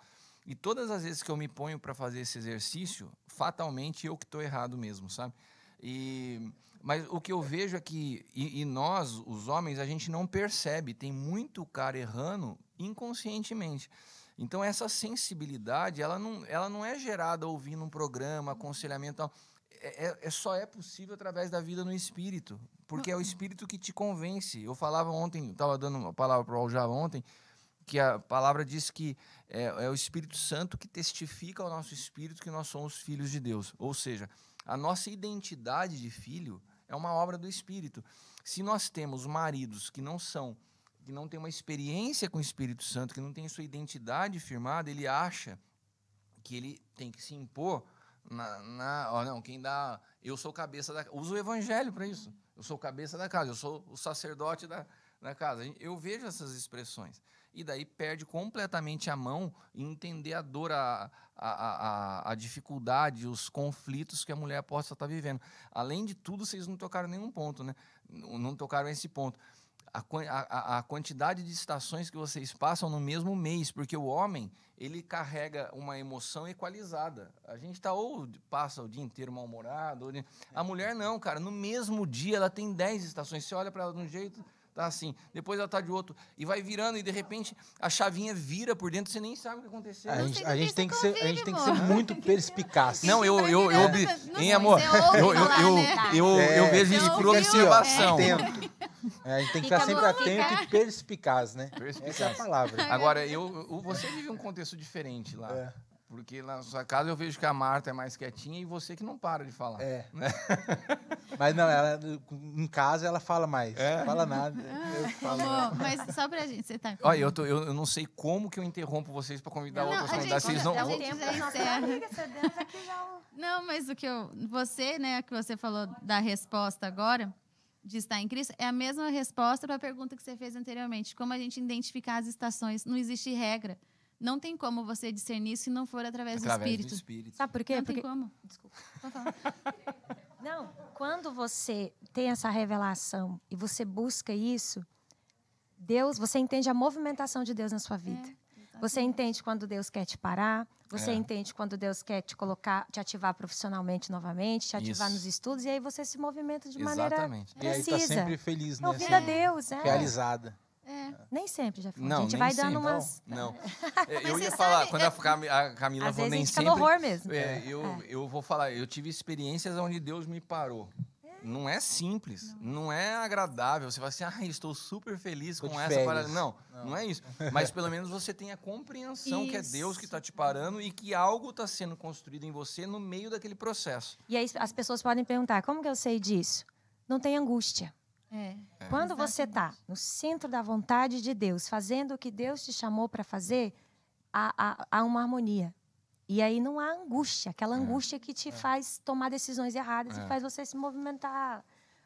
E todas as vezes que eu me ponho para fazer esse exercício, fatalmente eu que estou errado mesmo, sabe? Mas o que eu vejo é que, e nós, os homens, a gente não percebe. Tem muito cara errando inconscientemente. Então, essa sensibilidade, ela não é gerada ouvindo um programa, aconselhamento, tal. Só é possível através da vida no Espírito, porque é o Espírito que te convence. Eu falava ontem, estava dando uma palavra para o Aljava ontem, que a palavra diz que é o Espírito Santo que testifica ao nosso espírito que nós somos filhos de Deus. Ou seja, a nossa identidade de filho é uma obra do Espírito. Se nós temos maridos que não têm uma experiência com o Espírito Santo, que não têm sua identidade firmada, ele acha que ele tem que se impor Não, quem dá... Eu sou cabeça da... Uso o evangelho para isso. Eu sou cabeça da casa, eu sou o sacerdote da casa. Eu vejo essas expressões. E daí perde completamente a mão em entender a dor, a dificuldade, os conflitos que a mulher possa estar vivendo. Além de tudo, vocês não tocaram nenhum ponto, né? Não tocaram esse ponto. A quantidade de estações que vocês passam no mesmo mês, porque o homem, ele carrega uma emoção equalizada. A gente passa o dia inteiro mal-humorado. A mulher não, cara. No mesmo dia, ela tem 10 estações. Você olha para ela de um jeito... Tá assim, depois ela tá de outro, e vai virando, e de repente a chavinha vira por dentro, você nem sabe o que aconteceu. A gente tem que ser muito perspicaz. Não, eu vejo isso por observação. A gente tem que estar sempre atento e perspicaz, né? Essa é a palavra. Agora, você vive um contexto diferente lá. Porque na sua casa eu vejo que a Marta é mais quietinha e você que não para de falar. Né? Mas não, ela, em casa ela fala mais. Não fala nada. Eu falo. Mas só pra gente, você tá... Olha, eu não sei como que eu interrompo vocês para convidar outras convidadas. Vocês não... Não, mas você, né, que você falou da resposta agora, de estar em Cristo, é a mesma resposta para a pergunta que você fez anteriormente. Como a gente identificar as estações? Não existe regra. Não tem como você discernir se não for através do Espírito. Sabe por quê? Não tem como. Desculpa. Pode falar. Não, quando você tem essa revelação e você busca isso, você entende a movimentação de Deus na sua vida. Você entende quando Deus quer te parar, você entende quando Deus quer te ativar profissionalmente novamente, te ativar nos estudos, e aí você se movimenta de maneira precisa. E aí tá sempre feliz, né? Ouvir a Deus, realizada. Nem sempre, já foi. Não, a gente vai dando sempre. umas... Não. Eu ia falar, quando a Camila falou nem sempre... Às vezes a gente fica no horror mesmo. Eu vou falar, eu tive experiências onde Deus me parou. Não é simples, não é agradável. Você fala assim, estou super feliz com essa parada. Não é isso. Mas pelo menos você tem a compreensão que é Deus que está te parando e que algo está sendo construído em você no meio daquele processo. E aí as pessoas podem perguntar, como que eu sei disso? Não tem angústia. Quando você está no centro da vontade de Deus, fazendo o que Deus te chamou para fazer, há uma harmonia. E aí não há angústia, aquela angústia que te faz tomar decisões erradas e faz você se movimentar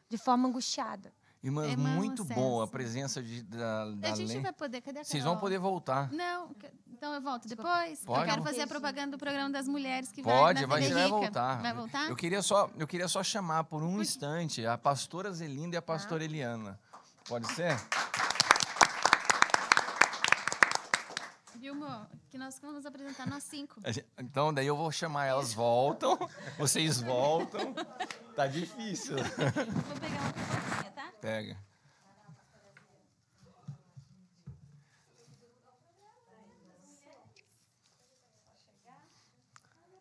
de forma angustiada. Irmãs, muito bom a presença da A gente vai poder... Cadê a Carol? Vocês vão poder voltar. Não, então eu volto depois. Pode. Eu quero fazer a propaganda do programa das mulheres que vai na TV vai Rica. voltar. Vai voltar? Eu queria só chamar por um instante a pastora Zelinda e a pastora Eliana. Pode ser? Viu, amor? Que nós vamos apresentar nós 5. Então, daí eu vou chamar, elas voltam, vocês voltam. Tá difícil. Vou pegar uma pipoquinha, tá? Pega.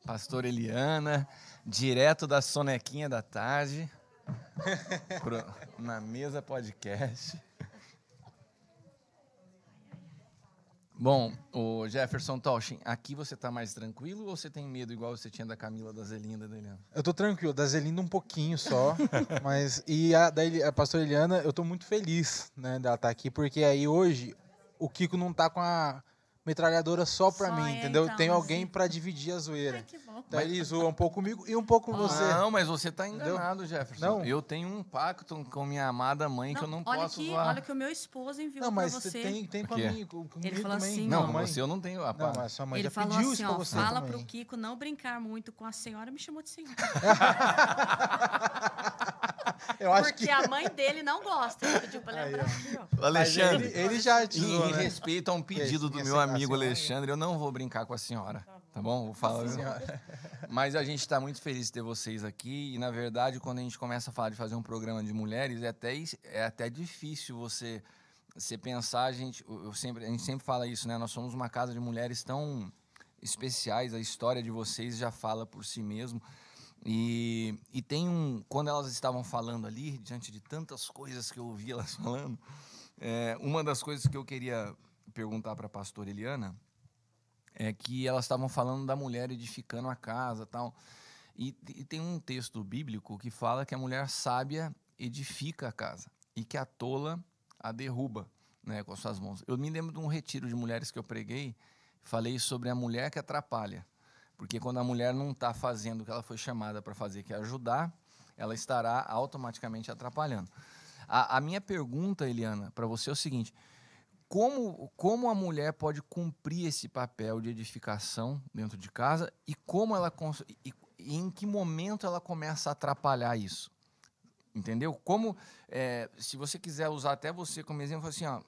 Pastora Eliana, direto da sonequinha da tarde, na mesa podcast. Bom, o Jefferson Tolchin, aqui você tá mais tranquilo ou você tem medo igual você tinha da Camila, da Zelinda, da Eliana? Eu tô tranquilo, da Zelinda um pouquinho só, mas a pastora Eliana, eu tô muito feliz, né, dela estar aqui, porque aí hoje o Kiko não tá com a metralhadora só pra mim, entendeu? Então, tem alguém pra dividir a zoeira. Ai, que bom. Então ele zoa um pouco comigo e um pouco com você. Não, mas você tá enganado, Jefferson. Não. Eu tenho um pacto com minha amada mãe que eu não posso zoar. Olha que o meu esposo enviou Não, mas pra você. tem pra O quê? mim, comigo Ele falou também. assim, Não, mãe. você eu não tenho a Não, paz. mas sua mãe Ele já falou pediu assim, isso pra você fala também. pro Kiko não brincar muito com a senhora, me chamou de senhora. Eu acho Porque que a mãe dele não gosta. Ele pediu pra lembrar aqui, ó. Alexandre, ele já te zoou, em né? respeito a um pedido do Minha meu senhora, amigo a senhora. Alexandre, eu não vou brincar com a senhora, tá bom? Vou falar. Mas a gente está muito feliz de ter vocês aqui e, na verdade, quando a gente começa a falar de fazer um programa de mulheres, é até difícil você pensar, a gente sempre fala isso, né? Nós somos uma casa de mulheres tão especiais, a história de vocês já fala por si mesmo. E tem quando elas estavam falando ali, diante de tantas coisas que eu ouvi elas falando, uma das coisas que eu queria perguntar para a pastora Eliana é que elas estavam falando da mulher edificando a casa, tal. E tem um texto bíblico que fala que a mulher sábia edifica a casa e que a tola a derruba, né, com as suas mãos. Eu me lembro de um retiro de mulheres que eu preguei, falei sobre a mulher que atrapalha. Porque quando a mulher não está fazendo o que ela foi chamada para fazer, que é ajudar, ela estará automaticamente atrapalhando. A minha pergunta, Eliana, para você é o seguinte: como a mulher pode cumprir esse papel de edificação dentro de casa e como ela e em que momento ela começa a atrapalhar isso? Entendeu? Como, se você quiser usar até você como exemplo, assim, ó,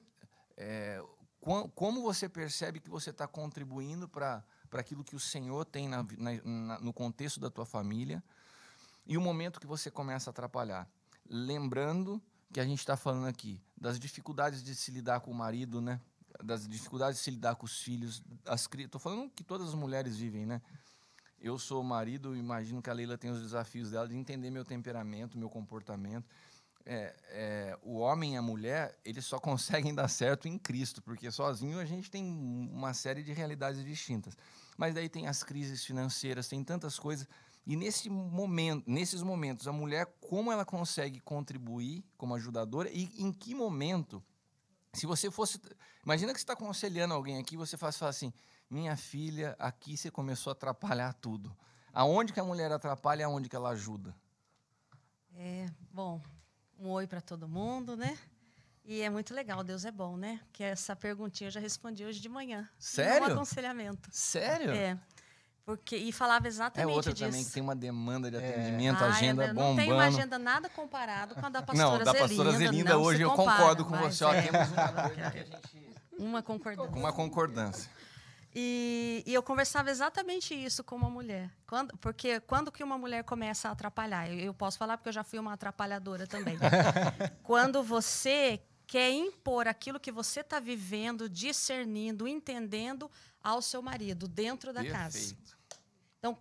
como você percebe que você está contribuindo para aquilo que o Senhor tem no contexto da tua família e o momento que você começa a atrapalhar? Lembrando que a gente está falando aqui das dificuldades de se lidar com o marido, né? Das dificuldades de se lidar com os filhos. Estou falando que todas as mulheres vivem, né? Eu sou marido, imagino que a Leila tem os desafios dela de entender meu temperamento, meu comportamento. O homem e a mulher, eles só conseguem dar certo em Cristo, porque sozinho a gente tem uma série de realidades distintas. Mas daí tem as crises financeiras, tem tantas coisas. E nesses momentos, a mulher, como ela consegue contribuir como ajudadora e em que momento, se você fosse... Imagina que você está aconselhando alguém aqui, você fala assim, minha filha, aqui você começou a atrapalhar tudo. Aonde que a mulher atrapalha e aonde que ela ajuda? Bom, um oi para todo mundo, né? E é muito legal, Deus é bom, né? Que essa perguntinha eu já respondi hoje de manhã. Sério? Um aconselhamento. Sério? E falava exatamente outra disso. também que tem uma demanda de atendimento, agenda bombando. Não tem uma agenda nada comparado com a da pastora Zelinda. Não, da pastora Zelinda hoje eu concordo com você. Temos uma coisa que a gente... Uma concordância. Uma concordância. E eu conversava exatamente isso com uma mulher. Porque quando que uma mulher começa a atrapalhar? Eu posso falar porque eu já fui uma atrapalhadora também. Quando você quer impor aquilo que você está vivendo, discernindo, entendendo ao seu marido dentro da casa. Então,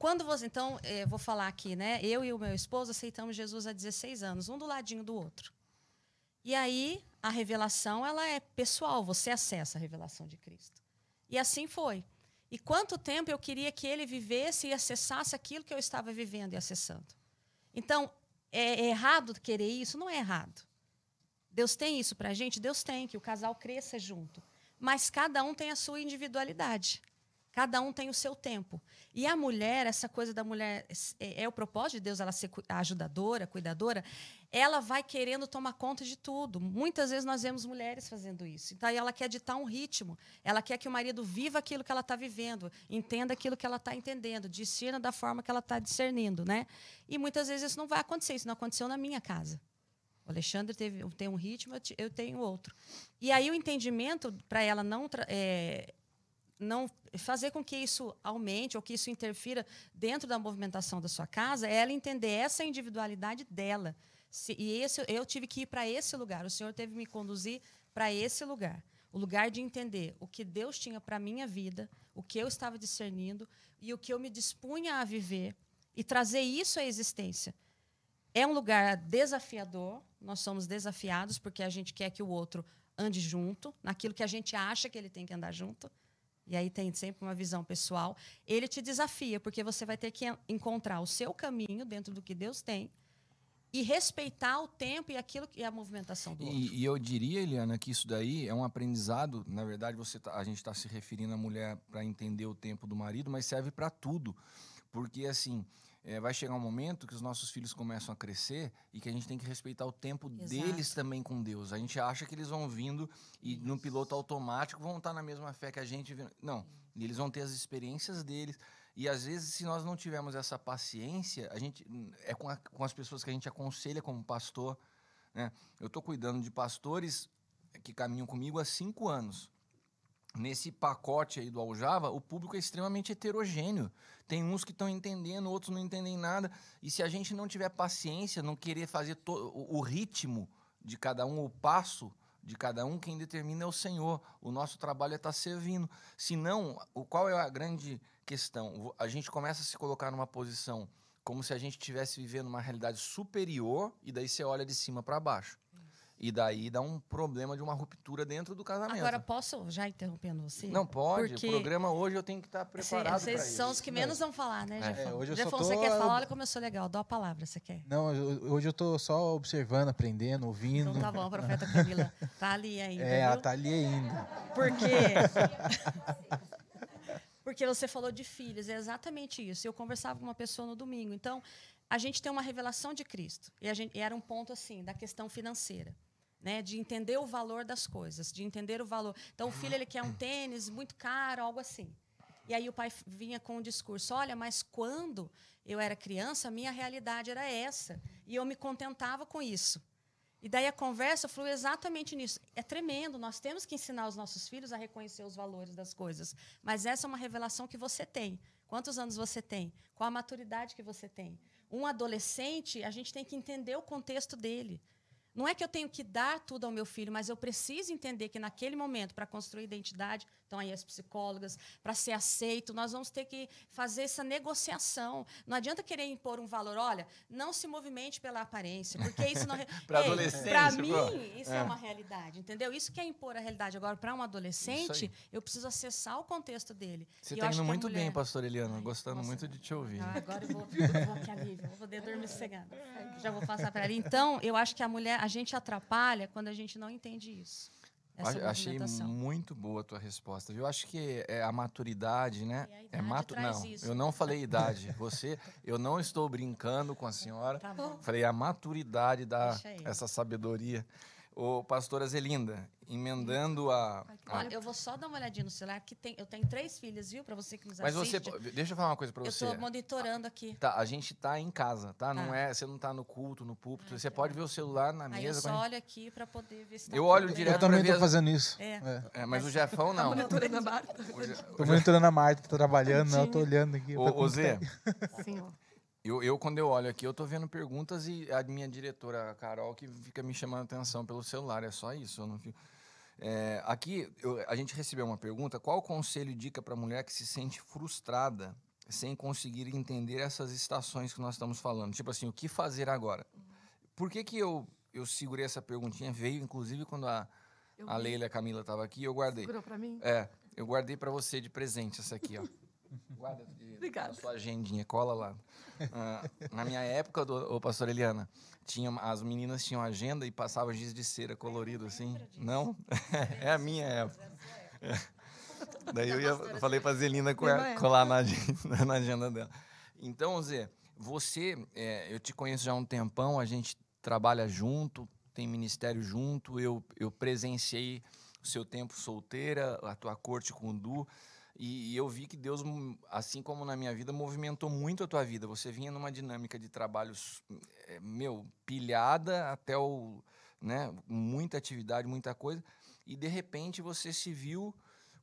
vou falar aqui, né? Eu e o meu esposo aceitamos Jesus há 16 anos, um do ladinho do outro. E aí, a revelação, ela é pessoal, você acessa a revelação de Cristo. E assim foi. E quanto tempo eu queria que ele vivesse e acessasse aquilo que eu estava vivendo e acessando. Então, é errado querer isso? Não é errado. Deus tem isso para a gente? Deus tem, que o casal cresça junto. Mas cada um tem a sua individualidade. Cada um tem o seu tempo. E a mulher, essa coisa da mulher, é o propósito de Deus, ela ser a ajudadora, cuidadora, ela vai querendo tomar conta de tudo. Muitas vezes nós vemos mulheres fazendo isso. Então, aí ela quer ditar um ritmo. Ela quer que o marido viva aquilo que ela está vivendo, entenda aquilo que ela está entendendo, discirna da forma que ela está discernindo, né? E muitas vezes isso não vai acontecer. Isso não aconteceu na minha casa. O Alexandre tem um ritmo, eu tenho outro. E aí o entendimento para ela não fazer com que isso aumente ou que isso interfira dentro da movimentação da sua casa, é ela entender essa individualidade dela. Eu tive que ir para esse lugar. O Senhor teve que me conduzir para esse lugar. O lugar de entender o que Deus tinha para a minha vida, o que eu estava discernindo e o que eu me dispunha a viver e trazer isso à existência. É um lugar desafiador. Nós somos desafiados porque a gente quer que o outro ande junto, naquilo que a gente acha que ele tem que andar junto. E aí tem sempre uma visão pessoal. Ele te desafia, porque você vai ter que encontrar o seu caminho dentro do que Deus tem e respeitar o tempo e aquilo que é a movimentação do outro. E eu diria, Eliana, que isso daí é um aprendizado. Na verdade, a gente está se referindo à mulher para entender o tempo do marido, mas serve para tudo. Porque, assim, vai chegar um momento que os nossos filhos começam a crescer e que a gente tem que respeitar o tempo deles também com Deus. A gente acha que eles vão vindo e no piloto automático vão estar na mesma fé que a gente. Não, eles vão ter as experiências deles. E às vezes, se nós não tivermos essa paciência, a gente com as pessoas que a gente aconselha como pastor, né? Eu estou cuidando de pastores que caminham comigo há 5 anos. Nesse pacote aí do Aljava, o público é extremamente heterogêneo. Tem uns que estão entendendo, outros não entendem nada. E se a gente não tiver paciência, não querer fazer o ritmo de cada um, o passo de cada um, quem determina é o Senhor. O nosso trabalho é estar servindo. Senão, qual é a grande questão? A gente começa a se colocar numa posição como se a gente estivesse vivendo uma realidade superior e daí você olha de cima para baixo. E daí dá um problema de uma ruptura dentro do casamento. Agora, posso já interrompendo você? Não, pode. Porque o programa hoje eu tenho que estar preparado para isso. Vocês são os que menos vão falar, né, Jefão? Hoje eu Jefão, só você quer falar? Olha como eu sou legal. Dá a palavra, você quer? Não, hoje eu estou só observando, aprendendo, ouvindo. Então tá bom, a profeta Camila. Tá ali ainda, ela tá ali ainda. Porque você falou de filhos, é exatamente isso. Eu conversava com uma pessoa no domingo. Então, a gente tem uma revelação de Cristo. E era um ponto assim da questão financeira, né? De entender o valor das coisas, de entender o valor. Então, o filho ele quer um tênis muito caro, algo assim. E aí o pai vinha com um discurso: olha, mas quando eu era criança, a minha realidade era essa. E eu me contentava com isso. E daí a conversa flui exatamente nisso. É tremendo, nós temos que ensinar os nossos filhos a reconhecer os valores das coisas. Mas essa é uma revelação que você tem. Quantos anos você tem? Qual a maturidade que você tem? Um adolescente, a gente tem que entender o contexto dele. Não é que eu tenho que dar tudo ao meu filho, mas eu preciso entender que, naquele momento, para construir identidade, estão aí as psicólogas, para ser aceito, nós vamos ter que fazer essa negociação. Não adianta querer impor um valor. Olha, não se movimente pela aparência, porque isso não... Para adolescente, para mim, isso é uma realidade, entendeu? Isso que é impor a realidade. Agora, para um adolescente, eu preciso acessar o contexto dele. Você está indo muito bem, pastor Eliana, gostando muito de te ouvir. Agora eu vou que alívio, vou poder dormir sossegada. Já vou passar para ela. Então, eu acho que a gente atrapalha quando a gente não entende isso. Achei muito boa a tua resposta. Eu acho que é a maturidade, né? Não, isso. eu não falei idade. Eu não estou brincando com a senhora. Tá bom. Falei a maturidade dá essa sabedoria. Ô, pastora Zelinda, emendando Olha, eu vou só dar uma olhadinha no celular, que eu tenho 3 filhas, viu? Para você que nos Mas assiste. deixa eu falar uma coisa para você. Eu estou monitorando aqui. Tá, a gente tá em casa, tá? Não você não tá no culto, no púlpito. Você pode ver o celular na Aí mesa. eu só olho aqui para poder ver se tá Eu olho tudo direto Eu bem. também estou fazendo isso. Mas o Jefão não. Monitorando a Marta. Estou monitorando a Marta, tá trabalhando, eu estou olhando aqui. Ô, Zé, Sim, ó. quando eu olho aqui, eu tô vendo perguntas e a minha diretora, a Carol, que fica me chamando a atenção pelo celular. É só isso, eu não fico... Aqui, a gente recebeu uma pergunta: qual conselho e dica para a mulher que se sente frustrada sem conseguir entender essas estações que nós estamos falando? Tipo assim, o que fazer agora? Por que eu segurei essa perguntinha? Veio, inclusive, quando a Leila e a Camila estavam aqui, eu guardei. Segurou pra mim? Eu guardei para você de presente essa aqui, ó. Guarda Obrigada. a sua agendinha, cola lá. Na minha época, pastora Eliana, as meninas tinham agenda e passavam giz de cera colorido assim. Não? É a minha época. Daí eu falei para a Zelina colar na agenda dela. Então, Zé, eu te conheço já há um tempão, a gente trabalha junto, tem ministério junto, eu presenciei o seu tempo solteira, a tua corte com o Du. E eu vi que Deus, assim como na minha vida, movimentou muito a tua vida. Você vinha numa dinâmica de trabalhos, pilhada até muita atividade, muita coisa. E, de repente, você se viu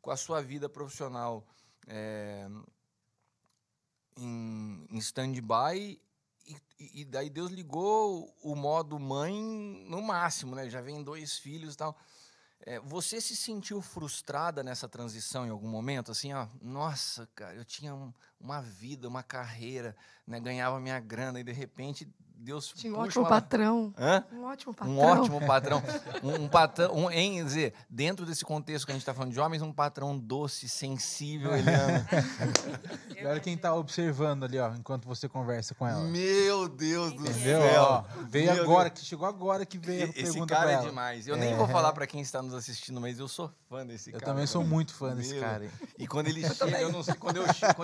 com a sua vida profissional em stand-by. E daí Deus ligou o modo mãe no máximo, né? Já vem 2 filhos e tal. Você se sentiu frustrada nessa transição em algum momento? Assim, nossa, cara, eu tinha uma vida, uma carreira, né, ganhava minha grana e, de repente, Deus tinha um ótimo patrão. Hã? Um ótimo patrão. Um ótimo patrão. Um patrão, dizer, dentro desse contexto que a gente está falando de homens, um patrão doce, sensível, Eliana. E olha quem está observando ali, ó, enquanto você conversa com ela. Meu Deus do Entendeu? céu. Ó, veio agora, que chegou agora que veio a pergunta Esse pra cara ela. é demais. Eu nem vou falar para quem está nos assistindo, mas eu sou fã desse cara. Eu também sou muito fã desse cara. Hein? E quando ele chega, eu não sei, quando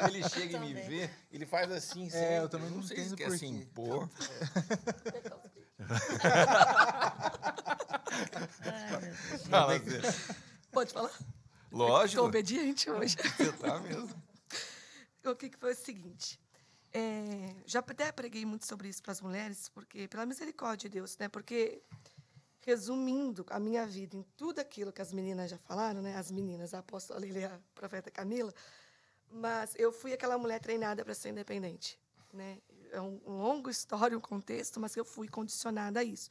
ele chega e me vê, ele faz assim. Eu também não sei se entendo quer por assim, quê. pô. Fala, Zé. Pode falar? Lógico. Estou obediente hoje. Você tá mesmo. O que foi o seguinte. Já até preguei muito sobre isso para as mulheres, porque pela misericórdia de Deus, né? Porque, resumindo a minha vida em tudo aquilo que as meninas já falaram, né? As meninas, a apóstola Leila e a profeta Camila, mas eu fui aquela mulher treinada para ser independente, né? É um longo história, um contexto, mas eu fui condicionada a isso.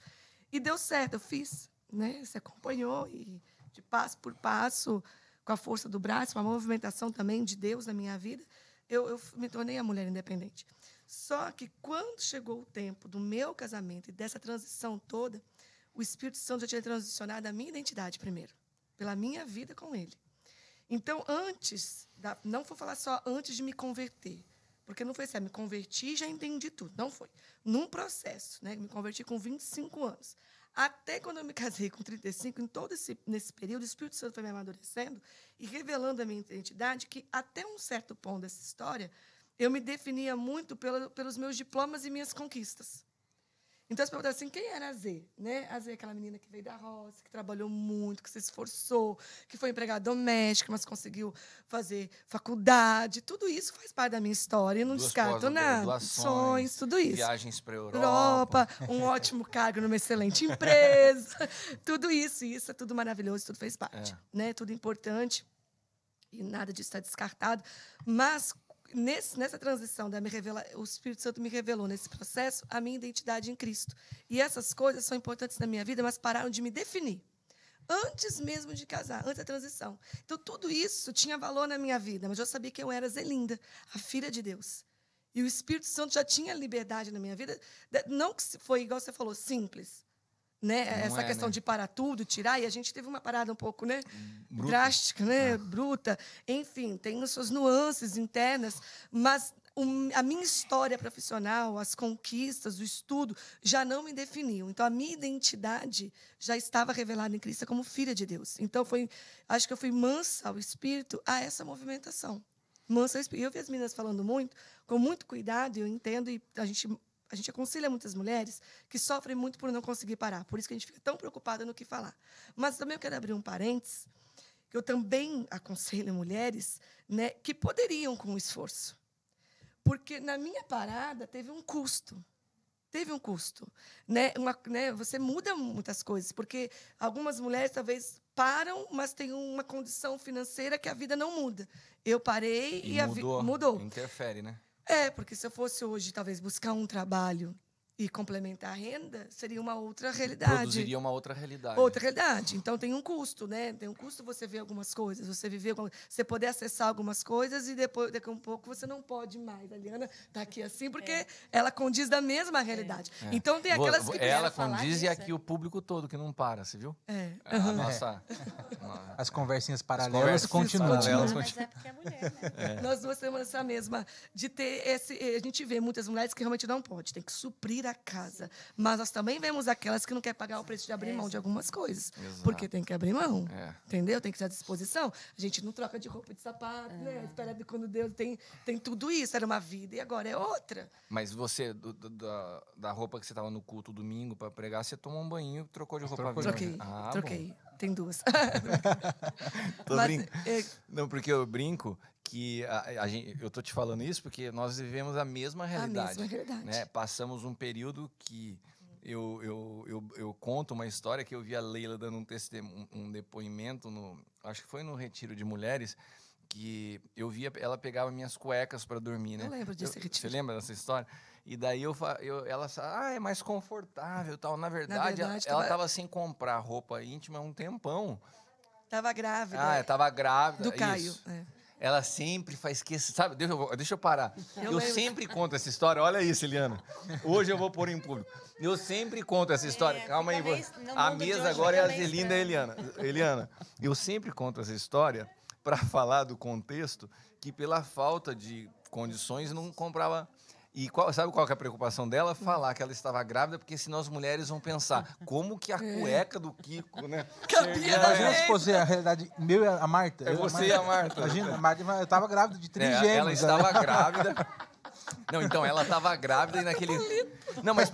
E deu certo, eu fiz, né? Você acompanhou e de passo por passo, com a força do braço, uma movimentação também de Deus na minha vida, eu me tornei a mulher independente. Só que quando chegou o tempo do meu casamento e dessa transição toda, o Espírito Santo já tinha transicionado a minha identidade primeiro, pela minha vida com Ele. Então, não vou falar só antes de me converter, porque não foi assim, me converti e já entendi tudo. Não foi. Num processo, né? Me converti com 25 anos. Até quando eu me casei com 35, em todo nesse período, o Espírito Santo foi me amadurecendo e revelando a minha identidade, que até um certo ponto dessa história, eu me definia muito pelos meus diplomas e minhas conquistas. Então, as pessoas assim, quem era a Z? Né? A Z é aquela menina que veio da roça, que trabalhou muito, que se esforçou, que foi empregada doméstica, mas conseguiu fazer faculdade. Tudo isso faz parte da minha história. Eu não descarto nada. Sonhos, tudo isso. Viagens para a Europa. Um ótimo cargo numa excelente empresa. Tudo isso. E isso é tudo maravilhoso, tudo fez parte. Né? Tudo importante. E nada disso está descartado. Mas... nessa transição, o Espírito Santo me revelou, nesse processo, a minha identidade em Cristo. E essas coisas são importantes na minha vida, mas pararam de me definir. Antes mesmo de casar, antes da transição. Então, tudo isso tinha valor na minha vida, mas eu sabia que eu era Zelinda, a filha de Deus. E o Espírito Santo já tinha liberdade na minha vida. Não que foi, igual você falou, simples. Né? Essa questão de parar tudo, tirar, e a gente teve uma parada um pouco, né? Drástica, né? Bruta. Enfim, tem as suas nuances internas, mas a minha história profissional, as conquistas, o estudo, já não me definiam. Então, a minha identidade já estava revelada em Cristo como filha de Deus. Então, acho que eu fui mansa ao Espírito a essa movimentação. Mansa ao Espírito. E eu vi as meninas falando muito, com muito cuidado, e eu entendo, e a gente aconselha muitas mulheres que sofrem muito por não conseguir parar. Por isso que a gente fica tão preocupada no que falar. Mas também eu quero abrir um parênteses, que eu também aconselho mulheres, né, que poderiam com esforço. Porque na minha parada teve um custo. Teve um custo. Né? Você muda muitas coisas, porque algumas mulheres talvez param, mas têm uma condição financeira que a vida não muda. Eu parei e a vida mudou. Interfere, né? Porque se eu fosse hoje, talvez, buscar um trabalho e complementar a renda, seria uma outra realidade. Produziria uma outra realidade. Outra realidade. Então, tem um custo, né? Tem um custo você ver algumas coisas, você poder acessar algumas coisas e depois, daqui a um pouco, você não pode mais. A Liana está aqui assim, porque ela condiz da mesma realidade. Então, tem aquelas que... Ela condiz e aqui o público todo, que não para, você viu? As conversinhas paralelas continuam. Mas é porque é mulher, né? Nós duas temos essa mesma... de ter a gente vê muitas mulheres que realmente não pode, tem que suprir a casa. Mas nós também vemos aquelas que não querem pagar o preço de abrir mão de algumas coisas. Exato. Porque tem que abrir mão. Entendeu? Tem que estar à disposição. A gente não troca de roupa de sapato, né? Espera de quando Deus tem tudo isso. Era uma vida e agora é outra. Mas você, da roupa que você estava no culto domingo para pregar, você tomou um banho e trocou de roupa. Troquei. Bom. Tem duas. Tô brincando. Não, porque eu brinco que eu tô te falando isso porque nós vivemos a mesma realidade. A mesma realidade. Né? Passamos um período que eu conto uma história que eu vi a Leila dando um depoimento, acho que foi no Retiro de Mulheres, que eu via, ela pegava minhas cuecas para dormir, né? Eu lembro desse retiro. Você lembra dessa história? E daí ela é mais confortável e tal. Na verdade ela estava sem comprar roupa íntima há um tempão. Estava grávida. Estava grávida. Do Caio. Isso. Ela sempre faz questão. Sabe, deixa eu parar. Eu sempre conto essa história. Olha isso, Eliana. Hoje eu vou pôr em público. Eu sempre conto essa história. Calma aí. A mesa agora é a Zelinda e a Eliana. Eliana, eu sempre conto essa história para falar do contexto que, pela falta de condições, não comprava. E sabe qual que é a preocupação dela? Falar que ela estava grávida, porque senão as mulheres vão pensar, como que a cueca do Kiko, né? Imagina se fosse a realidade, meu e a Marta. Você e a Marta. Imagina, a Marta, eu estava grávida de 3 gêmeos. Ela estava grávida. Não, então, ela estava grávida e naquele... Não, mas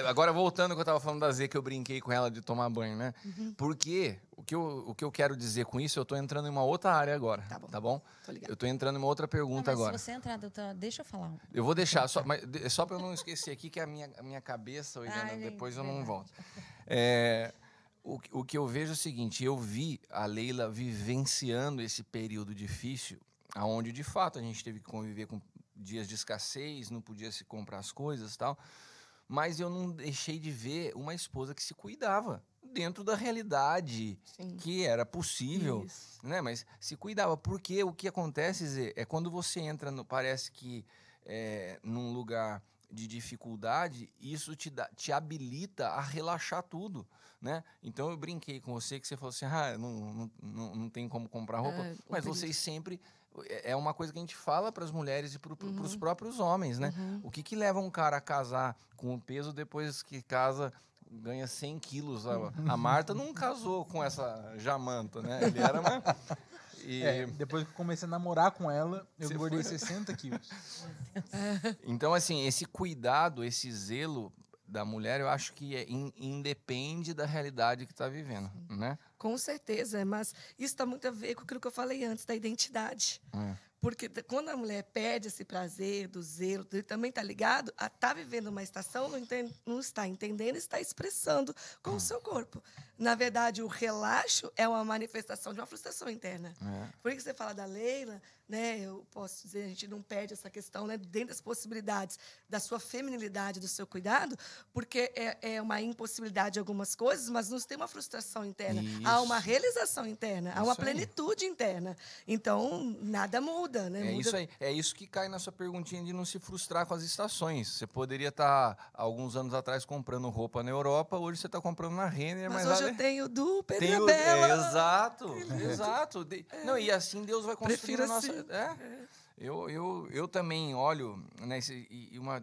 agora voltando ao que eu estava falando da Z, que eu brinquei com ela de tomar banho, né? Porque o que eu quero dizer com isso, eu estou entrando em uma outra área agora, tá bom? Eu estou entrando em uma outra pergunta agora. Se você entrar, doutora, deixa eu falar. Eu vou deixar, só para eu não esquecer aqui, que a minha cabeça, Eliana, depois eu não volto. O que eu vejo é o seguinte, eu vi a Leila vivenciando esse período difícil, onde, de fato, a gente teve que conviver com dias de escassez, não podia se comprar as coisas e tal, mas eu não deixei de ver uma esposa que se cuidava dentro da realidade. Sim. Que era possível, né? Mas se cuidava, porque o que acontece, Zé, é quando você entra, parece que num lugar de dificuldade, isso te habilita a relaxar tudo, né? Então eu brinquei com você, que você falou assim, não tem como comprar roupa, mas vocês sempre... É uma coisa que a gente fala para as mulheres e para os próprios homens, né? O que leva um cara a casar com o peso depois que casa ganha 100 quilos. A Marta não casou com essa jamanta, né? Ele era uma... Depois que eu comecei a namorar com ela, eu Você engordei foi? 60 quilos. Então, assim, esse cuidado, esse zelo da mulher, eu acho que independe da realidade que está vivendo, né? Com certeza, mas isso está muito a ver com aquilo que eu falei antes, da identidade. Porque quando a mulher perde esse prazer do zelo, ele também está ligado a estar vivendo uma estação, não está entendendo, está expressando com o seu corpo. Na verdade, o relaxo é uma manifestação de uma frustração interna. Por isso que você fala da Leila, né? Eu posso dizer, a gente não perde essa questão, né? Dentro das possibilidades da sua feminilidade, do seu cuidado, porque é uma impossibilidade de algumas coisas, mas nos tem uma frustração interna. Isso. Há uma realização interna, há uma Isso aí. plenitude interna. Então, nada muda, né? É Muda. isso aí. É isso que cai na sua perguntinha de não se frustrar com as estações. Você poderia estar, alguns anos atrás, comprando roupa na Europa, hoje você está comprando na Renner, Mas mas hoje lá- eu tenho do Pedro Tem e o- Bela. exato. Não, e assim Deus vai construindo Prefiro a nossa... assim. Eu também olho, né,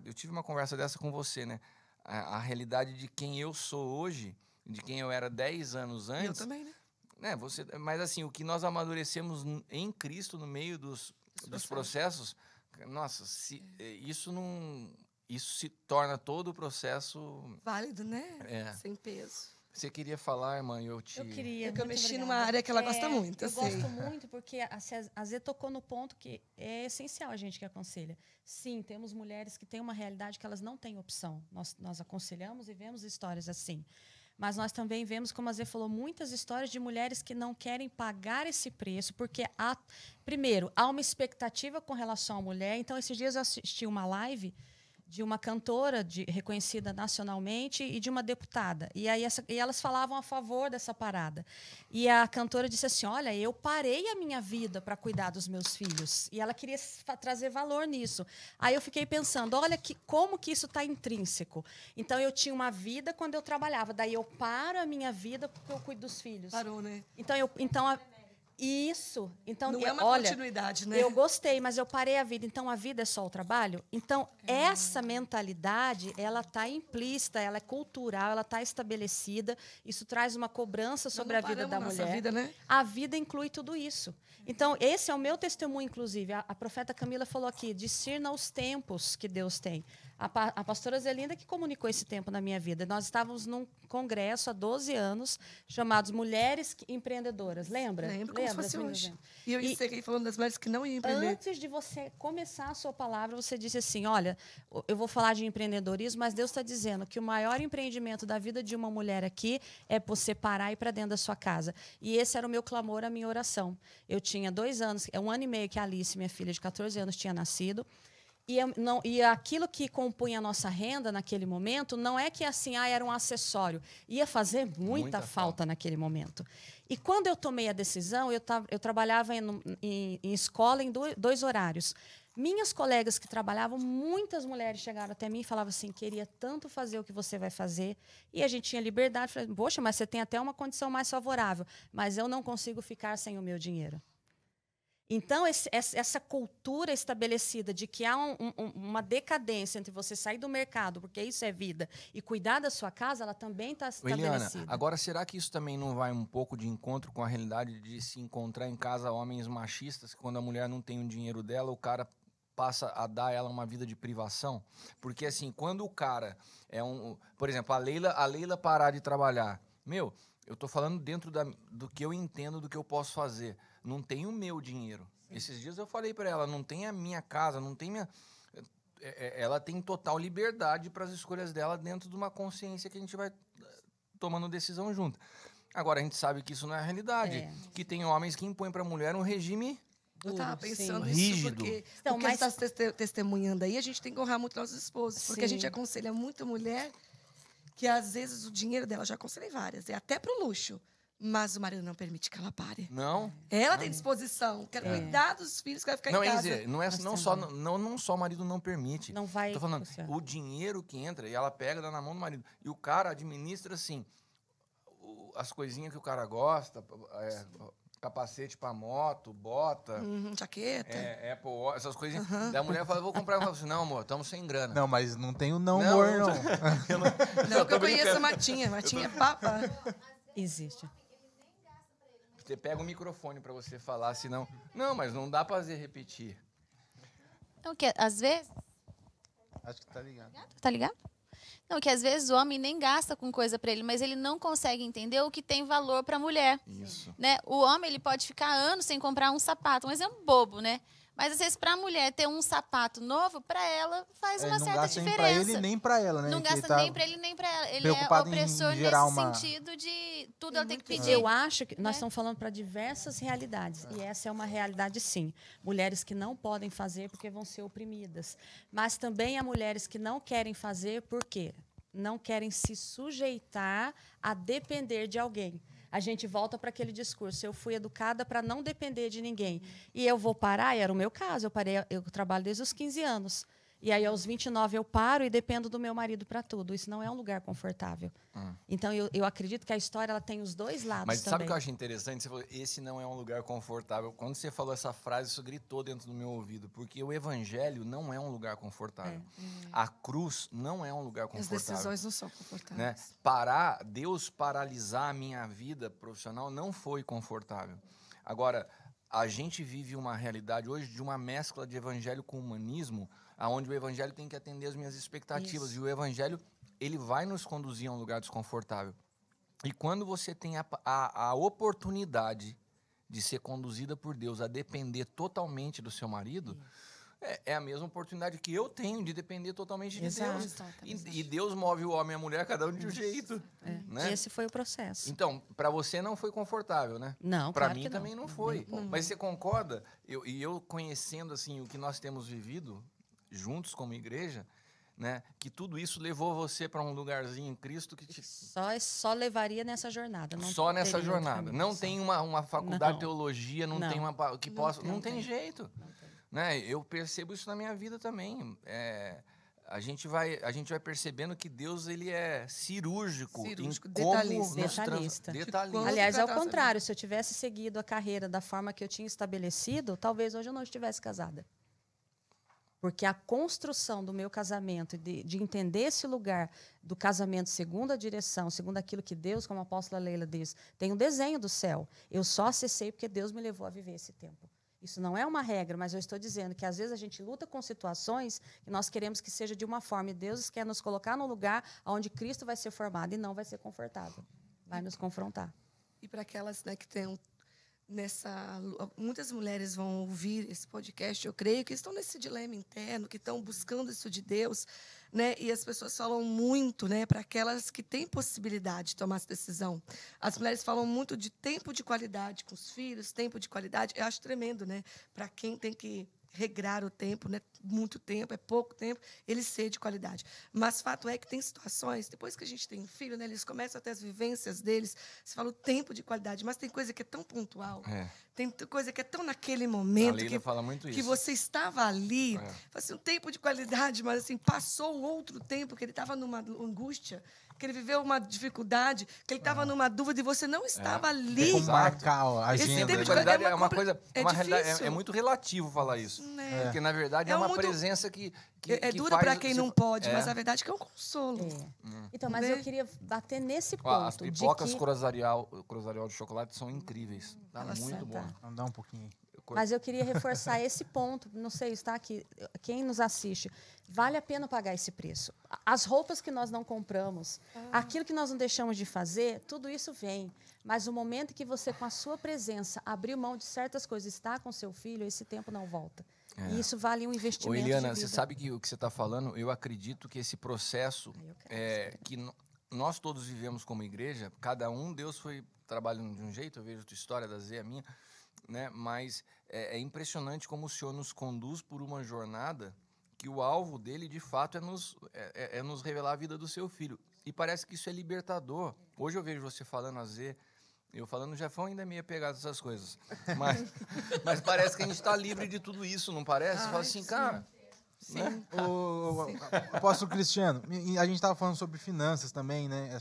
eu tive uma conversa dessa com você, né? A realidade de quem eu sou hoje, de quem eu era 10 anos E eu antes, também, né? né? Mas assim, o que nós amadurecemos em Cristo no meio dos processos, nossa, isso se torna todo o processo... Válido, né? É. Sem peso. Você queria falar, irmã, eu te... Eu queria. É que eu muito mexi obrigada. numa área que ela gosta muito, eu Eu sei. gosto muito, porque a Zê tocou no ponto que é essencial a gente que aconselha. Sim, temos mulheres que têm uma realidade que elas não têm opção. Nós aconselhamos e vemos histórias assim. Mas nós também vemos, como a Zê falou, muitas histórias de mulheres que não querem pagar esse preço, porque, primeiro, há uma expectativa com relação à mulher. Então, esses dias eu assisti uma live de uma cantora reconhecida nacionalmente e de uma deputada. E elas falavam a favor dessa parada. E a cantora disse assim, olha, eu parei a minha vida para cuidar dos meus filhos. E ela queria trazer valor nisso. Aí eu fiquei pensando, olha como que isso está intrínseco. Então, eu tinha uma vida quando eu trabalhava. Daí eu paro a minha vida porque eu cuido dos filhos. Parou, né? Isso. Então, Não é uma olha, continuidade, né? eu gostei, mas eu parei a vida. Então, a vida é só o trabalho? Então, essa mentalidade, ela está implícita, ela é cultural, ela está estabelecida. Isso traz uma cobrança sobre a vida da mulher. Vida, né? A vida inclui tudo isso. Então, esse é o meu testemunho, inclusive. A profeta Camila falou aqui, discirna os tempos que Deus tem. A pastora Zelinda que comunicou esse tempo na minha vida. Nós estávamos num congresso há 12 anos, chamados Mulheres Empreendedoras. Lembra? Lembro como se Lembra, fosse meninas? hoje. E eu encerrei falando das mulheres que não iam empreender. Antes de você começar a sua palavra, você disse assim, olha, eu vou falar de empreendedorismo, mas Deus está dizendo que o maior empreendimento da vida de uma mulher aqui é você parar e ir para dentro da sua casa. E esse era o meu clamor, a minha oração. Eu tinha 2 anos, 1 ano e meio que a Alice, minha filha de 14 anos, tinha nascido. E aquilo que compunha a nossa renda naquele momento não é que assim era um acessório. Ia fazer muita falta naquele momento. E quando eu tomei a decisão, eu trabalhava em escola em 2 horários. Minhas colegas que trabalhavam, muitas mulheres chegaram até mim e falavam assim, queria tanto fazer o que você vai fazer. E a gente tinha liberdade. Falei, poxa, mas você tem até uma condição mais favorável. Mas eu não consigo ficar sem o meu dinheiro. Então, essa cultura estabelecida de que há uma decadência entre você sair do mercado, porque isso é vida, e cuidar da sua casa, ela também está estabelecida. Eliana, agora será que isso também não vai um pouco de encontro com a realidade de se encontrar em casa homens machistas, que quando a mulher não tem o dinheiro dela, o cara passa a dar a ela uma vida de privação? Porque assim, quando o cara por exemplo, a Leila parar de trabalhar, eu tô falando dentro do que eu entendo, do que eu posso fazer. Não tem o meu dinheiro. Esses dias eu falei para ela, não tem a minha casa, não tem minha... Ela tem total liberdade para as escolhas dela dentro de uma consciência que a gente vai tomando decisão junto. Agora, a gente sabe que isso não é a realidade. Que tem homens que impõem para a mulher um regime Eu estava pensando sim. nisso Rígido. porque Então, você está testemunhando aí, a gente tem que honrar muito nossos esposos. Porque a Sim. gente aconselha muita mulher que, às vezes, o dinheiro dela, já aconselhei várias, é até para o luxo. Mas o marido não permite que ela pare. Não? Ela tem disposição, quer cuidar dos filhos, quer ficar Não, em quer casa. dizer, não só o marido não permite. Não vai Tô falando, funcionar. o dinheiro que entra, e ela pega, dá na mão do marido. E o cara administra, assim, as coisinhas que o cara gosta. capacete pra moto, bota, Jaqueta. Apple Watch, essas coisas. Daí a mulher fala, vou comprar. Eu falo assim, não, amor, estamos sem grana. Não, mas não tem o não, amor, não. Não, que eu conheço a Martinha. Martinha é papa. Existe. Você pega o microfone pra você falar, senão... Não, mas não dá pra repetir. Então, que às vezes... Acho que tá ligado. Tá ligado? Não, que às vezes o homem nem gasta com coisa pra ele, mas ele não consegue entender o que tem valor pra mulher. Isso. Né? O homem ele pode ficar anos sem comprar um sapato, um exemplo bobo, né? Mas às vezes para a mulher ter um sapato novo, para ela faz uma certa diferença. Não gasta nem diferença. pra ele nem pra ela, né? Não Que gasta tá nem para ele nem para ela. Ele é preocupado em opressor gerar nesse uma- sentido de tudo ela tem que pedir. Eu acho que nós estamos falando para diversas realidades. E essa é uma realidade, sim. Mulheres que não podem fazer porque vão ser oprimidas. Mas também há mulheres que não querem fazer porque não querem se sujeitar a depender de alguém. A gente volta para aquele discurso. Eu fui educada para não depender de ninguém. E eu vou parar, e era o meu caso. Eu trabalho desde os 15 anos. E aí, aos 29, eu paro e dependo do meu marido para tudo. Isso não é um lugar confortável. Então, eu acredito que a história ela tem os dois lados Mas também. sabe o que eu acho interessante? Você falou, esse não é um lugar confortável. Quando você falou essa frase, isso gritou dentro do meu ouvido. Porque o evangelho não é um lugar confortável. A cruz não é um lugar As confortável. decisões não são confortáveis. Né? Deus paralisar a minha vida profissional não foi confortável. Agora, a gente vive uma realidade hoje de uma mescla de evangelho com humanismo, aonde o evangelho tem que atender as minhas expectativas. Isso. E o evangelho, ele vai nos conduzir a um lugar desconfortável. E quando você tem a oportunidade de ser conduzida por Deus a depender totalmente do seu marido, é a mesma oportunidade que eu tenho de depender totalmente de Exato. Deus. E Deus move o homem e a mulher, cada um de um jeito. Né? Esse foi o processo. Então, para você não foi confortável, né? Não, Para claro mim que não. também não foi. Mas você concorda? Eu conhecendo assim o que nós temos vivido juntos como igreja, né? Que tudo isso levou você para um lugarzinho em Cristo que te... Só levaria nessa jornada. Não Só nessa teria outra jornada. Não caminho. tem uma faculdade de Não. teologia, não Não. tem uma que possa, não tem tem. jeito. Né? Eu percebo isso na minha vida também. A gente vai percebendo que Deus ele é cirúrgico, Cirúrgico, em como detalhista. nos Detalhista. detalhista. Aliás, Quando ao tratar contrário, se eu tivesse seguido a carreira da forma que eu tinha estabelecido, talvez hoje eu não estivesse casada. Porque a construção do meu casamento, de entender esse lugar do casamento segundo a direção, segundo aquilo que Deus, como a apóstola Leila diz, tem um desenho do céu. Eu só acessei porque Deus me levou a viver esse tempo. Isso não é uma regra, mas eu estou dizendo que às vezes a gente luta com situações que nós queremos que seja de uma forma, e Deus quer nos colocar num lugar onde Cristo vai ser formado e não vai ser confortável. Vai nos confrontar. E para aquelas, né, que têm muitas mulheres vão ouvir esse podcast, eu creio, que estão nesse dilema interno, que estão buscando isso de Deus, né? E as pessoas falam muito, né, para aquelas que têm possibilidade de tomar essa decisão. As mulheres falam muito de tempo de qualidade com os filhos, tempo de qualidade. Eu acho tremendo, né? Para quem tem que regrar o tempo, né? Muito tempo, é pouco tempo, ele ser de qualidade. Mas fato é que tem situações, depois que a gente tem um filho, né, eles começam a ter as vivências deles, você fala o tempo de qualidade, mas tem coisa que é tão pontual, tem coisa que é tão naquele A momento Leila fala muito que isso. você estava ali, fala assim, um tempo de qualidade, mas assim, passou outro tempo que ele estava numa angústia, que ele viveu uma dificuldade, que ele estava numa dúvida e você não estava ali. Como marcar a Esse agenda. tempo De de qualidade é é uma coisa, é uma realidade, difícil. é muito relativo falar isso. Né? Porque, na verdade, é, É uma muito- presença que É que dura faz para quem você- não pode, mas a verdade é que é um consolo. Então, mas Né? eu queria bater nesse ponto. Ó, as pipocas de que... Cruzarial de chocolate são incríveis. Tá Elas muito são, bom. tá. Vamos dar um pouquinho aí. Mas eu queria reforçar esse ponto. Não sei, está aqui. Quem nos assiste, vale a pena pagar esse preço. As roupas que nós não compramos, aquilo que nós não deixamos de fazer, tudo isso vem. Mas o momento que você, com a sua presença, abriu mão de certas coisas, está com seu filho, esse tempo não volta. E isso vale um Ô, investimento Eliana, de você vida. sabe que o que você está falando, eu acredito que esse processo Eu quero que nós todos vivemos como igreja, cada um, Deus foi trabalhando de um jeito, eu vejo a tua história, da Zé, a minha, né? Mas é impressionante como o Senhor nos conduz por uma jornada que o alvo dele, de fato, é nos revelar a vida do seu filho. E parece que isso é libertador. Hoje eu vejo você falando a Zé, eu falando Jefão ainda é meio apegado a essas coisas. Mas parece que a gente está livre de tudo isso, não parece? Você fala assim, cara... Né? Apóstolo Cristiano, a gente estava falando sobre finanças também, né?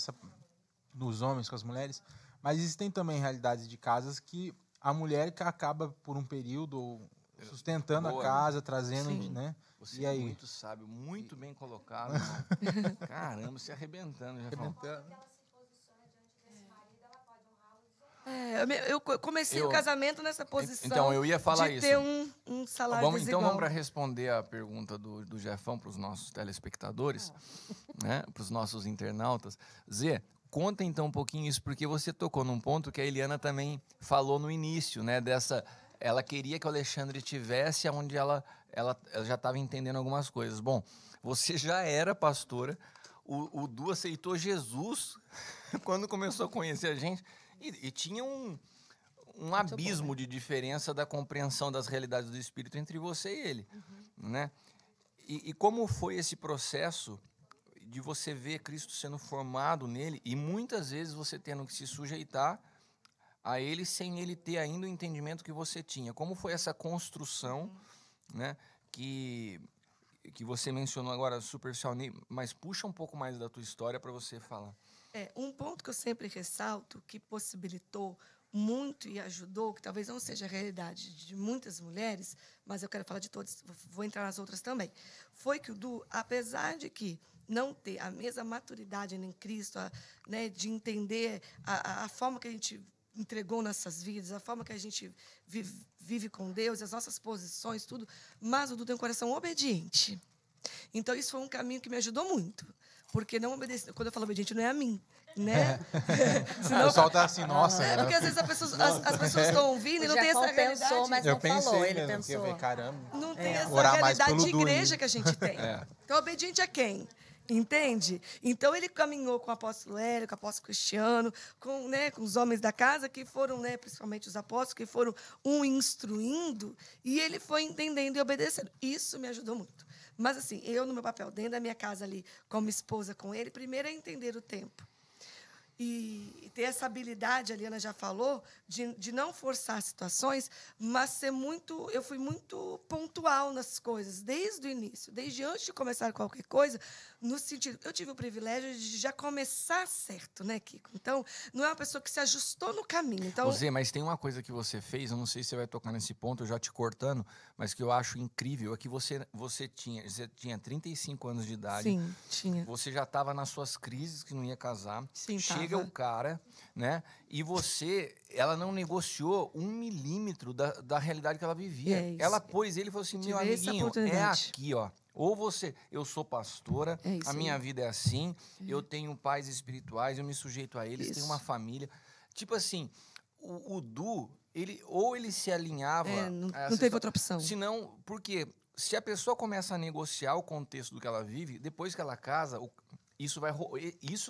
Nos homens com as mulheres. Mas existem também realidades de casas que a mulher que acaba, por um período, sustentando Boa, a casa, trazendo, Sim. né? Você E é aí? muito sábio, muito bem colocado. Irmão. Caramba, se arrebentando, Jefão. Eu comecei o casamento nessa posição. Então, eu ia falar de isso. ter um salário Então desigual. vamos para responder a pergunta do Jefão para os nossos telespectadores, né, para os nossos internautas. Zê, conta então um pouquinho isso, porque você tocou num ponto que a Eliana também falou no início, né, dessa... Ela queria que o Alexandre tivesse onde ela já estava entendendo algumas coisas. Bom, você já era pastora, o Du aceitou Jesus quando começou a conhecer a gente, e tinha um abismo de diferença da compreensão das realidades do Espírito entre você e ele, né? E como foi esse processo de você ver Cristo sendo formado nele e muitas vezes você tendo que se sujeitar a ele sem ele ter ainda o entendimento que você tinha? Como foi essa construção, né, que você mencionou agora superficialmente, mas puxa um pouco mais da tua história para você falar. Um ponto que eu sempre ressalto, que possibilitou muito e ajudou, que talvez não seja a realidade de muitas mulheres, mas eu quero falar de todas, vou entrar nas outras também, foi que o Du, apesar de que não ter a mesma maturidade em Cristo, né, de entender a forma que a gente entregou nossas vidas, a forma que a gente vive com Deus, as nossas posições, tudo, mas o Du tem um coração obediente. Então, isso foi um caminho que me ajudou muito. Porque não obedecer, quando eu falo obediente, não é a mim, né? Senão, o pessoal tá assim, nossa. Porque às vezes as pessoas estão ouvindo e não tem essa realidade. Pensou, mas não falou, ele mesmo, pensou. Eu falei, caramba. Não tem essa Orar mais realidade pelo de Du, igreja hein? que a gente tem. Então, obediente a quem? Entende? Então, ele caminhou com o apóstolo Hélio, com o apóstolo Cristiano, com os homens da casa, que foram, principalmente os apóstolos, que foram instruindo, e ele foi entendendo e obedecendo. Isso me ajudou muito. Mas, assim, eu, no meu papel, dentro da minha casa ali, como esposa com ele, primeiro é entender o tempo. E ter essa habilidade, a Eliana já falou, de não forçar situações, mas ser muito... Eu fui muito pontual nas coisas, desde o início, desde antes de começar qualquer coisa, no sentido... Eu tive o privilégio de já começar certo, né, Kiko? Então, não é uma pessoa que se ajustou no caminho. Então, Zé, mas tem uma coisa que você fez, eu não sei se você vai tocar nesse ponto, eu já te cortando, mas que eu acho incrível, é que você tinha 35 anos de idade. sim, tinha. Você já estava nas suas crises que não ia casar. Sim, Chega tava. o cara, né? E ela não negociou 1 milímetro da realidade que ela vivia. É isso. Ela pôs ele e falou assim, meu Tive essa amiguinho, é oportunidade. aqui, ó. Ou você, eu sou pastora, É isso a minha aí. vida é assim, eu tenho pais espirituais, eu me sujeito a eles, Isso. tenho uma família. Tipo assim, o Du, ele se alinhava... Não a essa teve história. outra opção. Senão, porque se a pessoa começa a negociar o contexto do que ela vive, depois que ela casa, isso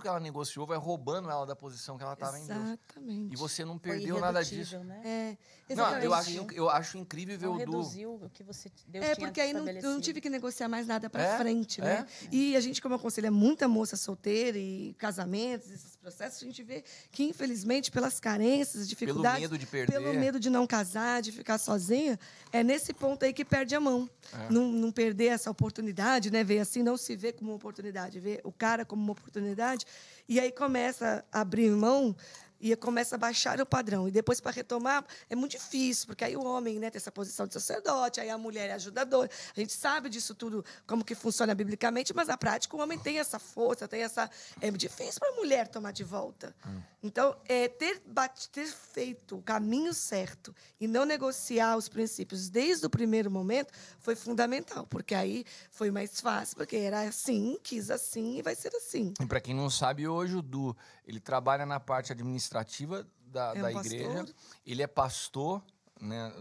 que ela negociou vai roubando ela da posição que ela estava em Deus. Exatamente. E você não Foi perdeu nada disso. irredutível, né? Não, Exatamente. eu acho incrível ver Não o Du. reduziu o que Deus tinha Porque aí eu não estabelecido. tive que negociar mais nada para É? frente, né? E a gente, como aconselha muita moça solteira e casamentos, esses processos, a gente vê que, infelizmente, pelas carências, dificuldades... medo de perder. Pelo medo de não casar, de ficar sozinha, é nesse ponto aí que perde a mão. Não perder essa oportunidade, né? Ver assim, não se vê como uma oportunidade, ver o cara como uma oportunidade. E aí começa a abrir mão e começa a baixar o padrão. E depois, para retomar, é muito difícil, porque aí o homem, né, tem essa posição de sacerdote, aí a mulher é ajudadora. A gente sabe disso tudo, como que funciona biblicamente, mas na prática o homem tem essa força, tem essa... É difícil para a mulher tomar de volta. Então, ter feito o caminho certo e não negociar os princípios desde o primeiro momento foi fundamental, porque aí foi mais fácil, porque era assim, quis assim e vai ser assim. E para quem não sabe, hoje o Du, ele trabalha na parte administrativa da igreja. pastor. Ele é pastor, né,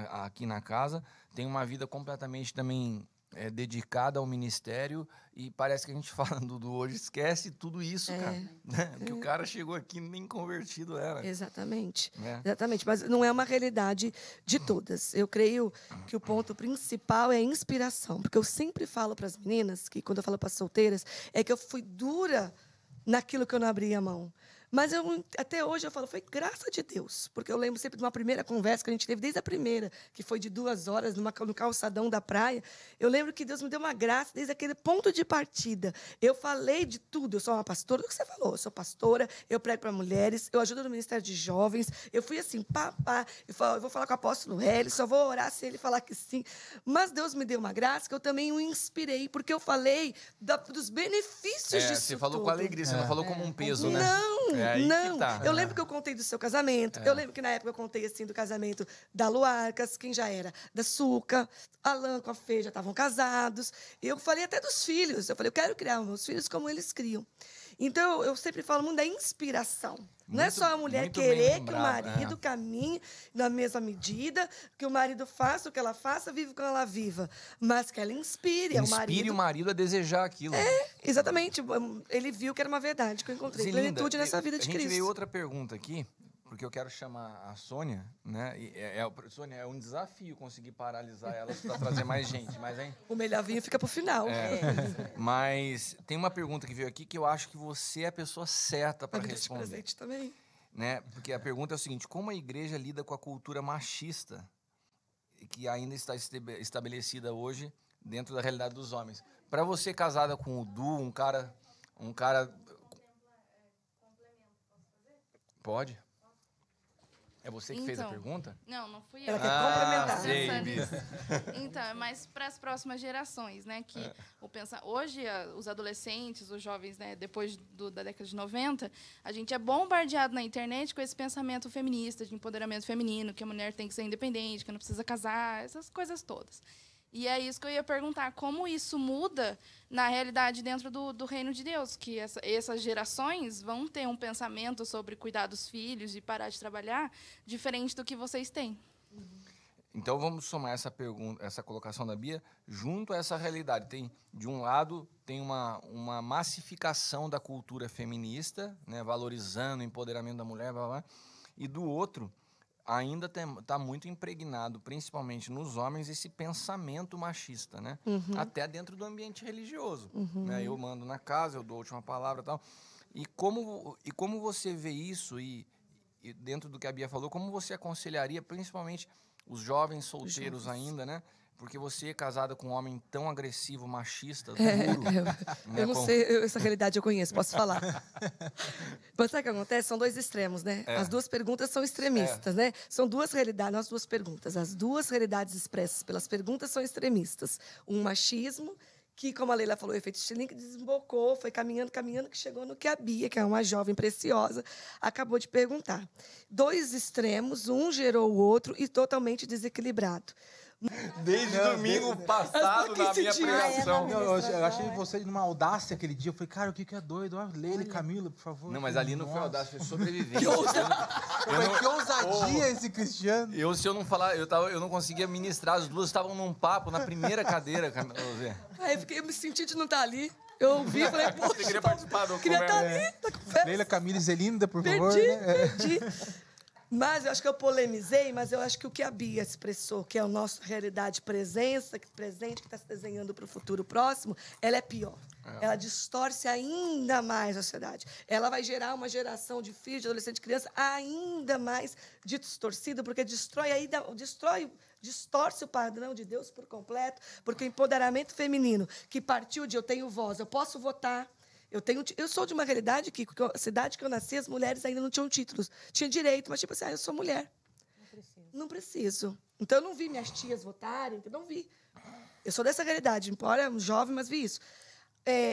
aqui na casa. Tem uma vida completamente também dedicada ao ministério. E parece que a gente fala do Du hoje, esquece tudo isso, cara. Né? Porque o cara chegou aqui nem convertido era. Exatamente. É. Exatamente. Mas não é uma realidade de todas. Eu creio que o ponto principal é a inspiração. Porque eu sempre falo para as meninas, que quando eu falo para as solteiras, é que eu fui dura naquilo que eu não abria mão. Mas até hoje eu falo, foi graça de Deus. Porque eu lembro sempre de uma primeira conversa que a gente teve, desde a primeira, que foi de 2 horas, no calçadão da praia. Eu lembro que Deus me deu uma graça desde aquele ponto de partida. Eu falei de tudo. Eu sou uma pastora, do que você falou. Eu sou pastora, eu prego para mulheres, eu ajudo no Ministério de Jovens. Eu fui assim, eu vou falar com o apóstolo Hélio, só vou orar se ele falar que sim. Mas Deus me deu uma graça que eu também o inspirei, porque eu falei dos benefícios disso Você falou tudo. com alegria, você não falou como um peso, né? Não. Eu lembro que eu contei do seu casamento. Eu lembro que na época eu contei assim do casamento da Luarcas, quem já era da Suca, Alan com a Fê já estavam casados. Eu falei até dos filhos. Eu falei, eu quero criar meus filhos como eles criam. Então, eu sempre falo muito da inspiração. Não é só a mulher querer que o marido caminhe na mesma medida, que o marido faça o que ela faça, viva o que ela viva, mas que ela inspire o marido. Inspire o marido a desejar aquilo. Exatamente. Ele viu que era uma verdade, que eu encontrei plenitude nessa vida de Cristo. A gente veio outra pergunta aqui, porque eu quero chamar a Sônia, né? Sônia, é um desafio conseguir paralisar elas para trazer mais gente, mas hein? O melhor vinho fica pro final. Mas tem uma pergunta que veio aqui que eu acho que você é a pessoa certa para responder. Presente também. Né? Porque a pergunta é o seguinte: como a igreja lida com a cultura machista que ainda está estabelecida hoje dentro da realidade dos homens? Para você casada com o Du, um cara... Pode? É você que fez a pergunta? Não fui eu. Ela quer complementar. Sei. Então, é mais para as próximas gerações, né? Que hoje, os adolescentes, os jovens, né, depois da década de 90, a gente é bombardeado na internet com esse pensamento feminista, de empoderamento feminino, que a mulher tem que ser independente, que não precisa casar, essas coisas todas. E é isso que eu ia perguntar, como isso muda na realidade dentro do reino de Deus, que essas gerações vão ter um pensamento sobre cuidar dos filhos e parar de trabalhar diferente do que vocês têm. Então vamos somar essa pergunta, essa colocação da Bia, junto a essa realidade. De um lado, tem uma massificação da cultura feminista, né, valorizando o empoderamento da mulher, blá, blá, e do outro, ainda está muito impregnado, principalmente nos homens, esse pensamento machista, né? Até dentro do ambiente religioso. Né? Eu mando na casa, eu dou a última palavra e tal. E como você vê isso, e dentro do que a Bia falou, como você aconselharia, principalmente os jovens solteiros ainda, né? Porque você é casada com um homem tão agressivo, machista, duro. Eu não sei, essa realidade eu conheço, posso falar. Mas sabe o que acontece? São 2 extremos, né? As 2 perguntas são extremistas, né? São 2 realidades, as 2 perguntas. As 2 realidades expressas pelas perguntas são extremistas. Um machismo, que, como a Leila falou, o efeito Stirling, que desembocou, foi caminhando, que chegou no que a Bia, que é uma jovem preciosa, acabou de perguntar. 2 extremos, um gerou o outro e totalmente desequilibrado. Desde domingo passado, na minha pregação. Eu achei você numa audácia aquele dia. Eu falei, cara, o que é doido? Leila e Camila, por favor. Não, mas ali não foi audácia, foi sobrevivência. Que ousadia esse Cristiano. Se eu não falar, eu não conseguia ministrar, as duas estavam num papo na primeira cadeira. Aí eu me senti de não estar ali. Eu ouvi e falei, poxa, você queria participar do queria estar ali na conversa. Leila, Camila e Zelinda, por favor. Perdi. Mas eu acho que eu polemizei, mas eu acho que o que a Bia expressou, que é a nossa realidade presente, que está se desenhando para o futuro próximo, ela é pior. Ela distorce ainda mais a sociedade. Ela vai gerar uma geração de filhos, de adolescentes, de crianças ainda mais distorcida, porque distorce o padrão de Deus por completo, porque o empoderamento feminino, que partiu de eu tenho voz, eu posso votar. Eu sou de uma realidade que a cidade que eu nasci, as mulheres ainda não tinham títulos. Tinha direito, mas tipo assim, eu sou mulher. Não preciso. Então, eu não vi minhas tias votarem, não vi. Eu sou dessa realidade, embora jovem, mas vi isso.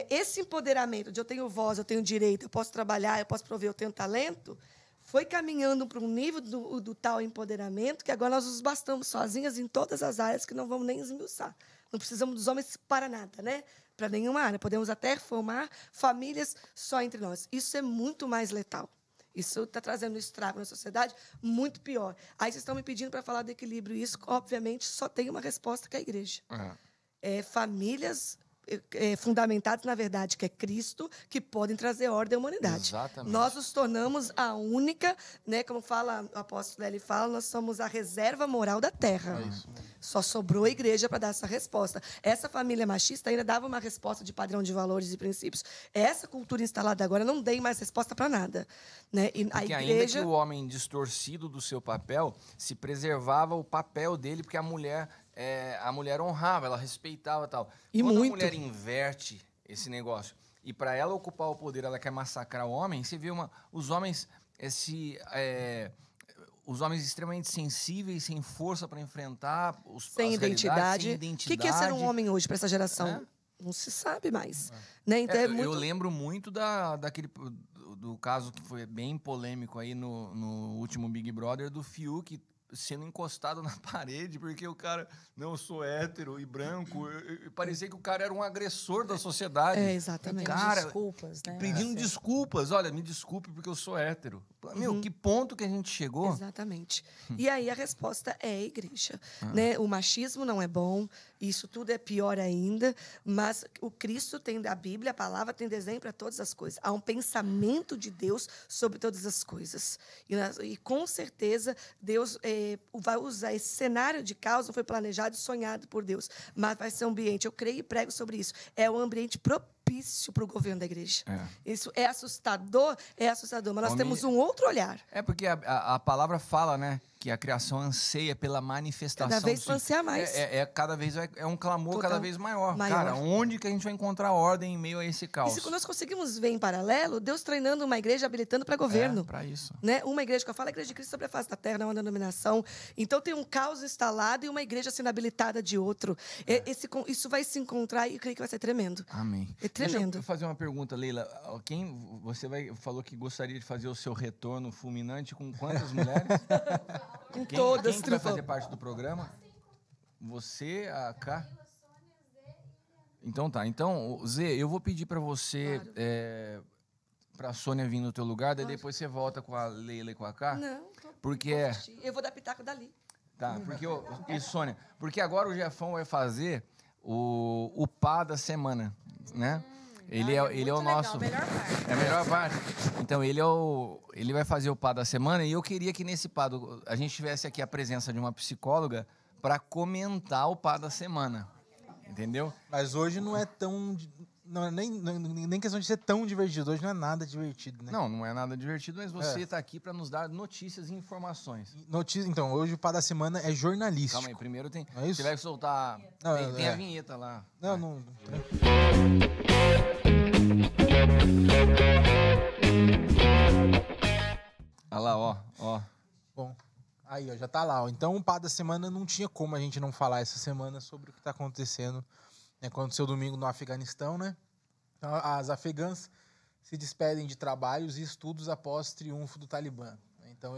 Esse empoderamento de eu tenho voz, eu tenho direito, eu posso trabalhar, eu posso prover, eu tenho talento, foi caminhando para um nível do tal empoderamento que agora nós nos bastamos sozinhas em todas as áreas que não vamos nem esmiuçar. Não precisamos dos homens para nada, né? Para nenhuma área. Podemos até formar famílias só entre nós. Isso é muito mais letal. Isso está trazendo um estrago na sociedade muito pior. Aí vocês estão me pedindo para falar de equilíbrio. Isso, obviamente, só tem uma resposta que é a igreja. Famílias fundamentados na verdade que é Cristo, que podem trazer ordem à humanidade. Exatamente. Nós nos tornamos a única, né, como fala o apóstolo, ele fala, nós somos a reserva moral da terra. Só sobrou a igreja para dar essa resposta. Essa família machista ainda dava uma resposta de padrão de valores e princípios. Essa cultura instalada agora não tem mais resposta para nada. Né? E porque a ainda igreja... que o homem distorcido do seu papel, se preservava o papel dele, porque a mulher honrava, ela respeitava e tal. E Quando muito. a mulher inverte esse negócio, e para ela ocupar o poder, ela quer massacrar o homem, você vê os homens extremamente sensíveis, sem força para enfrentar sem as realidades, identidade. sem O identidade. que é ser um homem hoje para essa geração? Não se sabe mais. Né? Então, Eu lembro muito do caso que foi bem polêmico aí no último Big Brother, do Fiuk sendo encostado na parede, porque o cara, não, eu sou hétero e branco, e parecia que o cara era um agressor da sociedade. Exatamente. Cara, desculpas, né? pedindo desculpas. Olha, me desculpe porque eu sou hétero. Meu, que ponto que a gente chegou? Exatamente. E aí a resposta é a igreja. Né? O machismo não é bom, isso tudo é pior ainda, mas o Cristo tem, a Bíblia, a palavra tem desenho para todas as coisas. Há um pensamento de Deus sobre todas as coisas. E com certeza Deus vai usar esse cenário de caos, não foi planejado e sonhado por Deus, mas vai ser um ambiente, eu creio e prego sobre isso, é um ambiente propício para o governo da igreja. Isso é assustador, mas nós temos um outro olhar. Porque a palavra fala, né, que a criação anseia pela manifestação. Cada vez vai ansiar mais. Cada vez é um clamor Total. cada vez maior. Cara, onde que a gente vai encontrar ordem em meio a esse caos? E se nós conseguimos ver em paralelo, Deus treinando uma igreja, habilitando para governo. Para isso. Né? Uma igreja, que eu falo, a igreja de Cristo sobre a face da terra, não é uma denominação. Então tem um caos instalado e uma igreja sendo habilitada de outro. Isso vai se encontrar e eu creio que vai ser tremendo. Amém. É tremendo. Deixa eu fazer uma pergunta, Leila. Falou que gostaria de fazer o seu retorno fulminante com quantas mulheres? Com todas. Quem que vai fazer parte do programa? Você, a Cá? Então tá. Então, Zê, eu vou pedir para você, para a Sônia vir no teu lugar, daí depois você volta com a Leila e com a Cá? Não. Porque eu vou dar pitaco dali. Tá, porque Sônia, porque agora o Jefão vai fazer o pá da semana, né? Ele é o nosso. Legal, melhor parte. É a melhor parte. Então, ele vai fazer o pá da semana e eu queria que nesse pá a gente tivesse aqui a presença de uma psicóloga para comentar o pá da semana. Entendeu? Mas hoje não é tão... Não é nem questão de ser tão divertido. Hoje não é nada divertido, né? Não é nada divertido, mas você está aqui para nos dar notícias e informações. Então, hoje o pá da semana é jornalístico. Calma aí, primeiro tem... É isso? Você vai soltar... Tem a vinheta lá. Não. Olha lá, ó. Bom, aí, ó, já tá lá. Ó. Então, o pá da semana não tinha como a gente não falar essa semana sobre o que tá acontecendo. Aconteceu domingo no Afeganistão, né? Então, as afegãs se despedem de trabalhos e estudos após triunfo do Talibã. Então,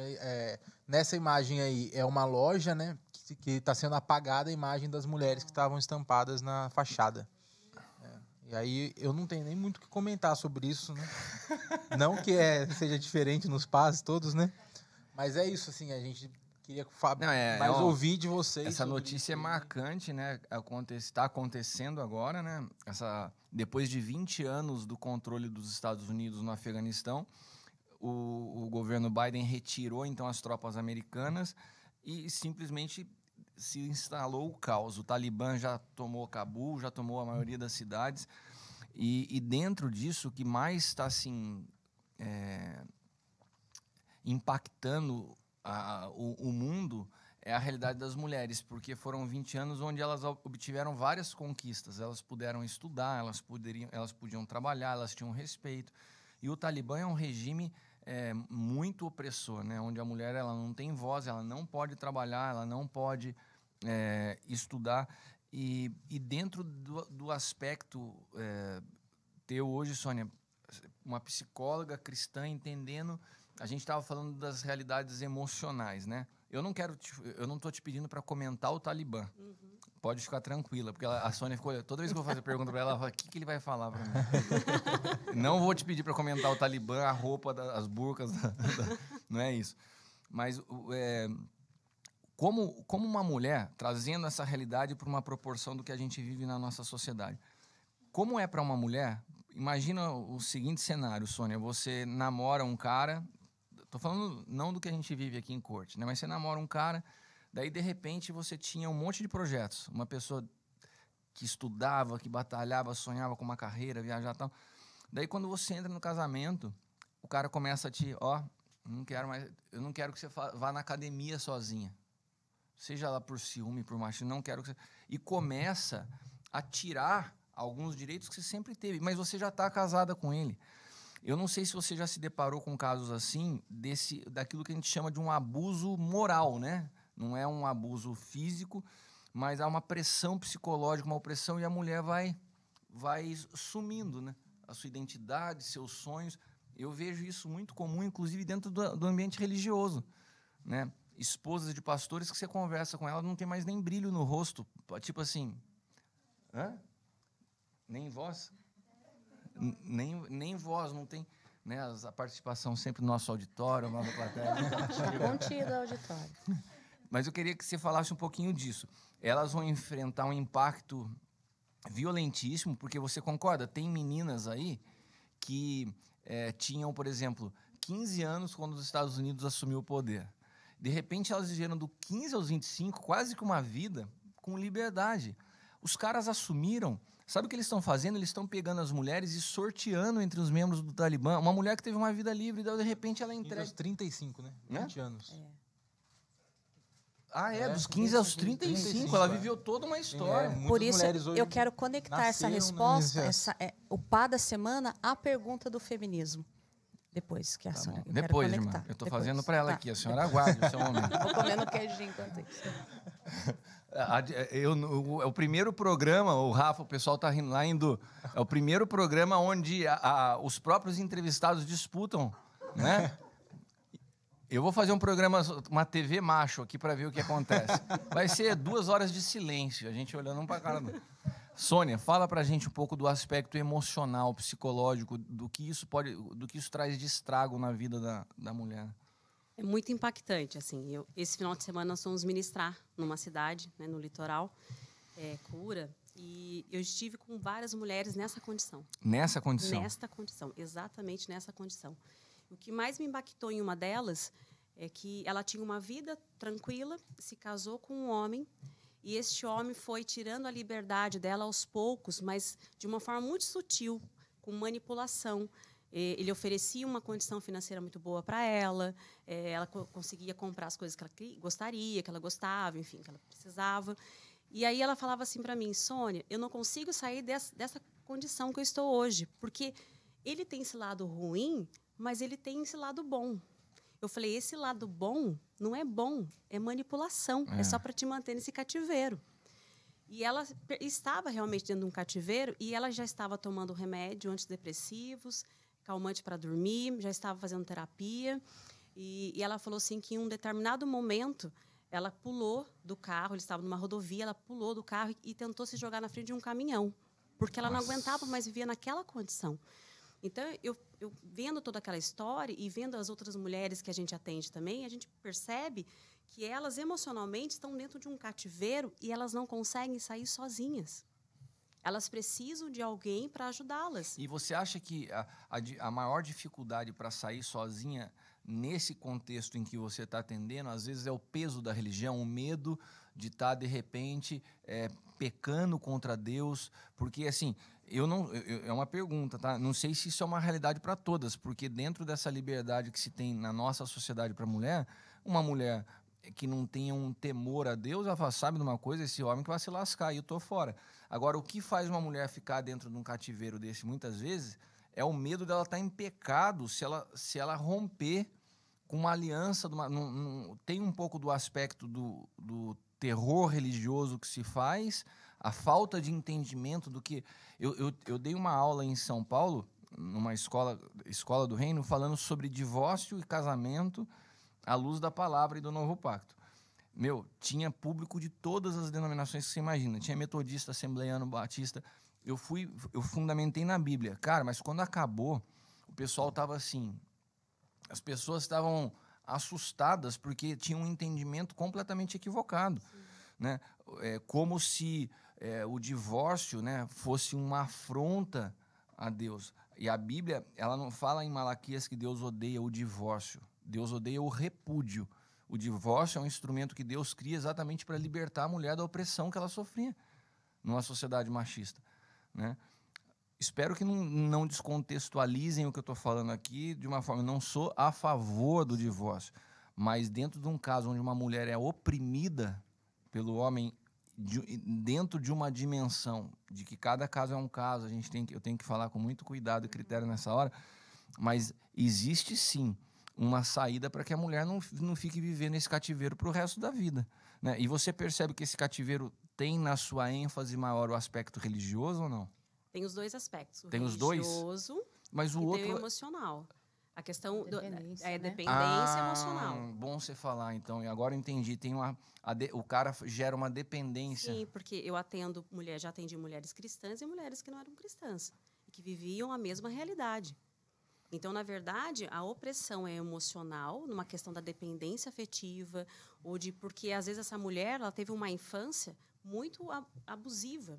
nessa imagem aí é uma loja, né? Que está sendo apagada a imagem das mulheres que estavam estampadas na fachada. E aí eu não tenho nem muito o que comentar sobre isso, né? Não que seja diferente nos pás todos, né? Mas é isso, assim, a gente queria ouvir de vocês. Essa notícia é marcante, né? Está acontecendo agora, né? Depois de 20 anos do controle dos Estados Unidos no Afeganistão, o governo Biden retirou, então, as tropas americanas e simplesmente se instalou o caos. O Talibã já tomou Cabul, já tomou a maioria das cidades. E dentro disso, o que mais está, assim, impactando o mundo é a realidade das mulheres, porque foram 20 anos onde elas obtiveram várias conquistas. Elas puderam estudar, elas podiam trabalhar, elas tinham respeito. E o Talibã é um regime muito opressor, né? Onde a mulher ela não tem voz, ela não pode trabalhar, ela não pode estudar. E dentro do aspecto teu hoje, Sônia, uma psicóloga cristã entendendo, a gente estava falando das realidades emocionais, né? Eu não estou te pedindo para comentar o Talibã. Uhum. Pode ficar tranquila, porque a Sônia ficou... Toda vez que eu vou fazer pergunta para ela fala, o que ele vai falar para mim? Não vou te pedir para comentar o Talibã, a roupa, as burcas, não é isso. Mas como uma mulher, trazendo essa realidade para uma proporção do que a gente vive na nossa sociedade, como é para uma mulher, imagina o seguinte cenário, Sônia, você namora um cara, tô falando não do que a gente vive aqui em corte, né? Mas você namora um cara, daí de repente você tinha um monte de projetos, uma pessoa que estudava, que batalhava, sonhava com uma carreira, viajar e tal. Daí quando você entra no casamento, o cara começa a te, eu não quero que você vá na academia sozinha. Seja lá por ciúme, por machismo, não quero que você... E começa a tirar alguns direitos que você sempre teve, mas você já está casada com ele. Eu não sei se você já se deparou com casos assim, daquilo que a gente chama de um abuso moral, né? Não é um abuso físico, mas há uma pressão psicológica, uma opressão, e a mulher vai sumindo, né? A sua identidade, seus sonhos. Eu vejo isso muito comum, inclusive dentro do ambiente religioso, né? Esposas de pastores que você conversa com ela, não tem mais nem brilho no rosto. Tipo assim... Hã? Nem voz? Nem voz, não tem... Né, a participação sempre no nosso auditório, na plateia. Contido auditório. Mas eu queria que você falasse um pouquinho disso. Elas vão enfrentar um impacto violentíssimo, porque você concorda? Tem meninas aí que tinham, por exemplo, 15 anos quando os Estados Unidos assumiu o poder. De repente, elas viveram do 15 aos 25, quase que uma vida com liberdade. Os caras assumiram. Sabe o que eles estão fazendo? Eles estão pegando as mulheres e sorteando entre os membros do Talibã. Uma mulher que teve uma vida livre, de repente ela entrega... Dos 35, né? 20 anos. Dos 15 aos 35. Ela viveu toda uma história. Por isso, eu quero conectar essa resposta, o pá da semana, à pergunta do feminismo. Depois que a Sônia... Depois, irmã. Eu estou fazendo para ela aqui. A senhora aguarde o seu momento. Vou comendo queijinho enquanto isso. É o primeiro programa, o Rafa, o pessoal está rindo lá indo. É o primeiro programa onde os próprios entrevistados disputam, né? Eu vou fazer um programa, uma TV macho aqui para ver o que acontece. Vai ser 2 horas de silêncio, a gente olhando um para a cara. Sônia, fala para a gente um pouco do aspecto emocional, psicológico, do que isso traz de estrago na vida da mulher. É muito impactante, assim. Esse final de semana nós fomos ministrar numa cidade, né, no litoral, cura, e eu estive com várias mulheres nessa condição. Nessa condição? Nesta condição, exatamente nessa condição. O que mais me impactou em uma delas é que ela tinha uma vida tranquila, se casou com um homem, e este homem foi tirando a liberdade dela aos poucos, mas de uma forma muito sutil, com manipulação. Ele oferecia uma condição financeira muito boa para ela, ela conseguia comprar as coisas que ela gostaria, que ela gostava, enfim, que ela precisava. E aí ela falava assim para mim: Sônia, eu não consigo sair dessa condição que eu estou hoje, porque ele tem esse lado ruim, mas ele tem esse lado bom. Eu falei: esse lado bom não é bom, é manipulação, é só para te manter nesse cativeiro. E ela estava realmente dentro de um cativeiro e ela já estava tomando remédio, antidepressivos, calmante para dormir, já estava fazendo terapia. E ela falou assim que em um determinado momento ela pulou do carro, eles estavam numa rodovia, ela pulou do carro e tentou se jogar na frente de um caminhão, porque ela não aguentava mais viver naquela condição. Então, eu vendo toda aquela história e vendo as outras mulheres que a gente atende também, a gente percebe que elas emocionalmente estão dentro de um cativeiro e elas não conseguem sair sozinhas. Elas precisam de alguém para ajudá-las. E você acha que a maior dificuldade para sair sozinha nesse contexto em que você está atendendo, às vezes é o peso da religião, o medo de estar, de repente, pecando contra Deus? Porque, assim, é uma pergunta, tá? Não sei se isso é uma realidade para todas, porque dentro dessa liberdade que se tem na nossa sociedade para a mulher, uma mulher que não tenha um temor a Deus, ela fala: sabe de uma coisa, esse homem que vai se lascar, e eu estou fora. Agora, o que faz uma mulher ficar dentro de um cativeiro desse, muitas vezes, é o medo dela estar em pecado se ela romper com uma aliança. Tem um pouco do aspecto do terror religioso que se faz, a falta de entendimento do que... Eu dei uma aula em São Paulo, numa escola do Reino, falando sobre divórcio e casamento à luz da palavra e do Novo Pacto. Tinha público de todas as denominações que você imagina. Tinha metodista, assembleiano, batista. Eu fundamentei na Bíblia. Cara, mas quando acabou, o pessoal estava assim... As pessoas estavam assustadas porque tinham um entendimento completamente equivocado, né? Como se o divórcio, né, fosse uma afronta a Deus. E a Bíblia, ela não fala em Malaquias que Deus odeia o divórcio. Deus odeia o repúdio. O divórcio é um instrumento que Deus cria exatamente para libertar a mulher da opressão que ela sofria numa sociedade machista, né? Espero que não descontextualizem o que eu estou falando aqui de uma forma. Eu não sou a favor do divórcio, mas dentro de um caso onde uma mulher é oprimida pelo homem, dentro de uma dimensão de que cada caso é um caso, eu tenho que falar com muito cuidado e critério nessa hora, mas existe sim uma saída para que a mulher não fique vivendo esse cativeiro para o resto da vida, né? E você percebe que esse cativeiro tem na sua ênfase maior o aspecto religioso ou não? Tem os dois aspectos. O tem os dois? religioso mas o e outro tem o emocional. A questão Dependência, é né? dependência emocional. Bom você falar, então. E agora eu entendi. Tem o cara gera uma dependência. Sim, porque eu já atendi mulheres cristãs e mulheres que não eram cristãs. E que viviam a mesma realidade. Então, na verdade, a opressão é emocional, numa questão da dependência afetiva, porque às vezes essa mulher ela teve uma infância muito abusiva.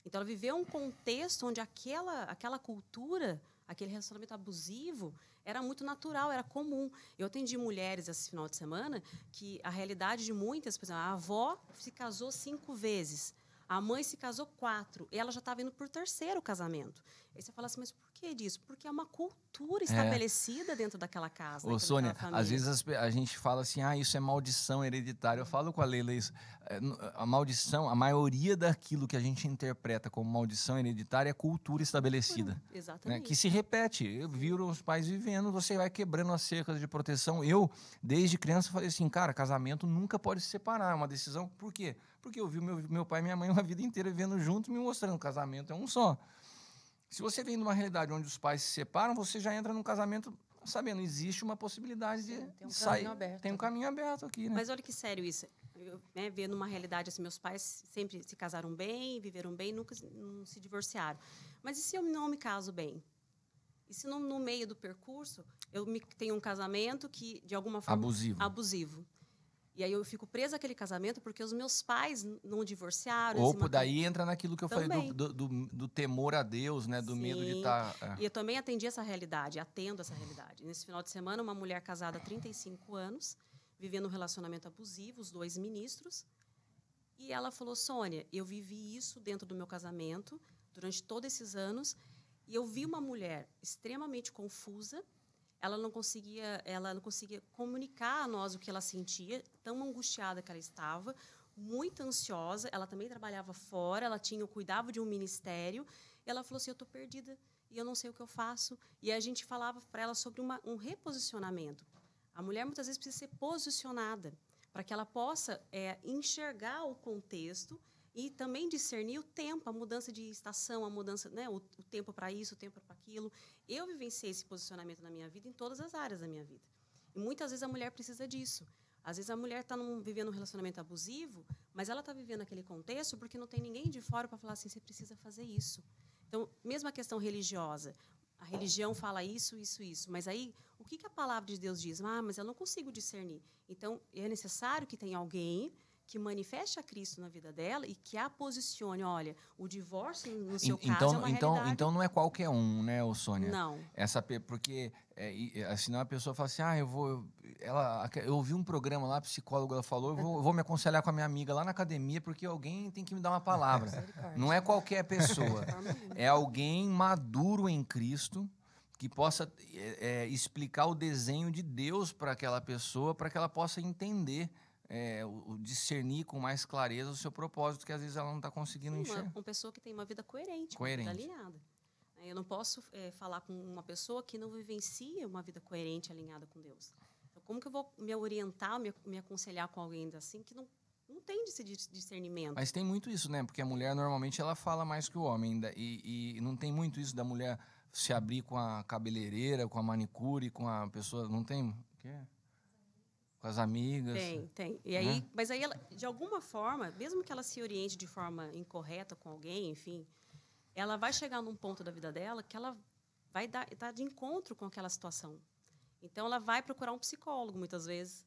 Então, ela viveu um contexto onde aquela cultura, aquele relacionamento abusivo, era muito natural, era comum. Eu atendi mulheres esse final de semana que a realidade de muitas, por exemplo, a avó se casou 5 vezes, a mãe se casou 4, e ela já estava indo por 3º casamento. Aí você fala assim, mas por que disso? Porque é uma cultura estabelecida dentro daquela casa. Ô, Sônia, às vezes a gente fala assim, isso é maldição hereditária. Eu falo com a Leila isso. A maldição, a maioria daquilo que a gente interpreta como maldição hereditária é cultura estabelecida. Exatamente. Né? Que se repete. Eu vi os pais vivendo, você vai quebrando as cercas de proteção. Eu, desde criança, falei assim, cara, casamento nunca pode se separar. É uma decisão. Por quê? Porque eu vi meu pai e minha mãe uma vida inteira vivendo juntos, me mostrando que casamento é um só. Se você vem de uma realidade onde os pais se separam, você já entra num casamento sabendo, existe uma possibilidade de sair. Tem um caminho aberto aqui, né? Mas olha que sério isso. Eu, vendo uma realidade assim, meus pais sempre se casaram bem, viveram bem, nunca não se divorciaram. Mas e se eu não me caso bem? E se no meio do percurso eu tenho um casamento que, de alguma forma... Abusivo. E aí eu fico presa àquele casamento porque os meus pais não divorciaram. Ou daí entra naquilo que eu falei do temor a Deus, né? Do medo de estar... E eu também atendi essa realidade, atendo essa realidade. Nesse final de semana, uma mulher casada há 35 anos, vivendo um relacionamento abusivo, os 2 ministros. E ela falou, Sônia, eu vivi isso dentro do meu casamento durante todos esses anos e eu vi uma mulher extremamente confusa. Ela não conseguia comunicar a nós o que ela sentia, tão angustiada que ela estava, muito ansiosa. Ela também trabalhava fora, cuidava de um ministério. E ela falou assim, eu estou perdida e eu não sei o que eu faço. E a gente falava para ela sobre um reposicionamento. A mulher, muitas vezes, precisa ser posicionada para que ela possa enxergar o contexto e também discernir o tempo, a mudança de estação, a mudança, né, o tempo para isso, o tempo para aquilo. Eu vivenciei esse posicionamento na minha vida, em todas as áreas da minha vida. E muitas vezes a mulher precisa disso. Às vezes a mulher está vivendo um relacionamento abusivo, mas ela está vivendo aquele contexto porque não tem ninguém de fora para falar assim, você precisa fazer isso. Então, mesmo a questão religiosa, a religião fala isso, mas aí, o que a palavra de Deus diz? Mas eu não consigo discernir. Então, é necessário que tenha alguém que manifeste a Cristo na vida dela e que a posicione. Olha, o divórcio, no seu caso, é uma realidade. Então não é qualquer um, né, Sônia? Não. Porque senão a pessoa fala assim, eu ouvi um programa lá, a psicóloga ela falou, eu vou me aconselhar com a minha amiga lá na academia porque alguém tem que me dar uma palavra. Não é qualquer pessoa. É alguém maduro em Cristo que possa explicar o desenho de Deus para aquela pessoa, para que ela possa entender discernir com mais clareza o seu propósito, que às vezes ela não está conseguindo enxergar. Uma pessoa que tem uma vida coerente. Uma vida alinhada. Eu não posso falar com uma pessoa que não vivencia uma vida coerente, alinhada com Deus. Então, como que eu vou me orientar, me aconselhar com alguém assim que não tem esse discernimento? Mas tem muito isso, né? Porque a mulher, normalmente, ela fala mais que o homem. E não tem muito isso da mulher se abrir com a cabeleireira, com a manicure, com a pessoa... Não tem... O quê? Com as amigas. Tem. E aí, mas aí, ela, de alguma forma, mesmo que ela se oriente de forma incorreta com alguém, enfim, ela vai chegar num ponto da vida dela que ela vai estar de encontro com aquela situação. Então, ela vai procurar um psicólogo, muitas vezes.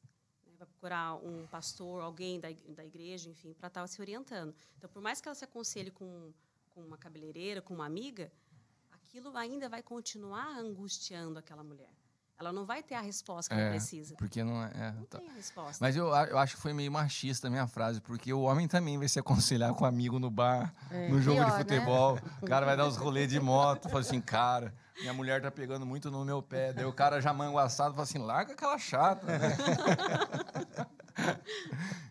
vai procurar um pastor, alguém da igreja, enfim, para estar se orientando. Então, por mais que ela se aconselhe com uma cabeleireira, com uma amiga, aquilo ainda vai continuar angustiando aquela mulher. Ela não vai ter a resposta que ela precisa. Porque não é. Não tem a resposta. Mas eu acho que foi meio machista a minha frase, porque o homem também vai se aconselhar com um amigo no bar, no jogo pior, de futebol. O cara vai dar os rolês de moto, fala assim, cara, minha mulher tá pegando muito no meu pé. Daí o cara já manguaçado fala assim, larga aquela chata, né?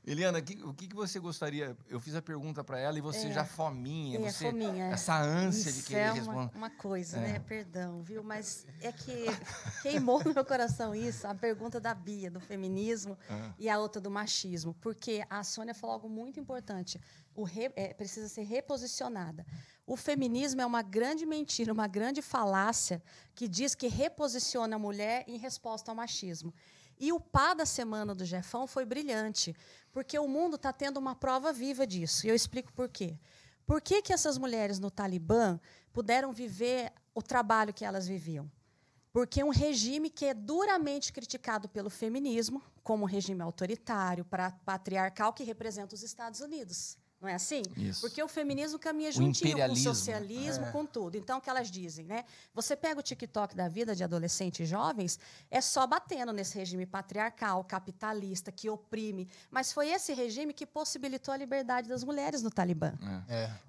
Eliana, o que você gostaria? Eu fiz a pergunta para ela e você já fominha. Fominha. Essa ânsia Isso de querer responder. Uma coisa, né? Perdão, viu? Mas é que queimou no meu coração isso, a pergunta da Bia, do feminismo, e a outra do machismo. Porque a Sônia falou algo muito importante. Precisa ser reposicionada. O feminismo é uma grande mentira, uma grande falácia que diz que reposiciona a mulher em resposta ao machismo. E o pá da semana do Jefão foi brilhante, porque o mundo está tendo uma prova viva disso. E eu explico por quê. Por que essas mulheres no Talibã puderam viver o trabalho que elas viviam? Porque um regime que é duramente criticado pelo feminismo, como um regime autoritário, patriarcal, que representa os Estados Unidos. Não é assim? Isso. Porque o feminismo caminha juntinho com o imperialismo. socialismo, com tudo. Então, o que elas dizem, né? Você pega o TikTok da vida de adolescentes e jovens, é só batendo nesse regime patriarcal, capitalista, que oprime. Mas foi esse regime que possibilitou a liberdade das mulheres no Talibã.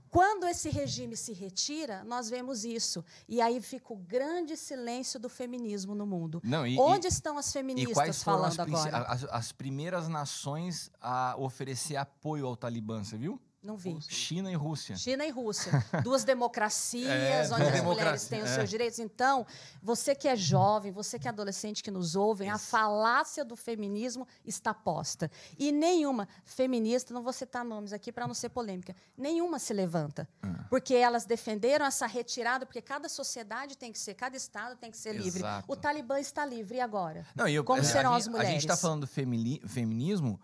Quando esse regime se retira, nós vemos isso. E aí fica o grande silêncio do feminismo no mundo. Onde estão as feministas falando agora? As primeiras nações a oferecer apoio ao Talibã, você viu? Não vi. China e Rússia. China e Rússia. Duas democracias, onde as mulheres têm os seus direitos. Então, você que é jovem, você que é adolescente que nos ouvem, a falácia do feminismo está posta. E nenhuma feminista, não vou citar nomes aqui para não ser polêmica, nenhuma se levanta. Porque elas defenderam essa retirada, porque cada sociedade tem que ser, cada Estado tem que ser livre. O Talibã está livre, e agora? Como serão as mulheres? A gente está falando do feminismo,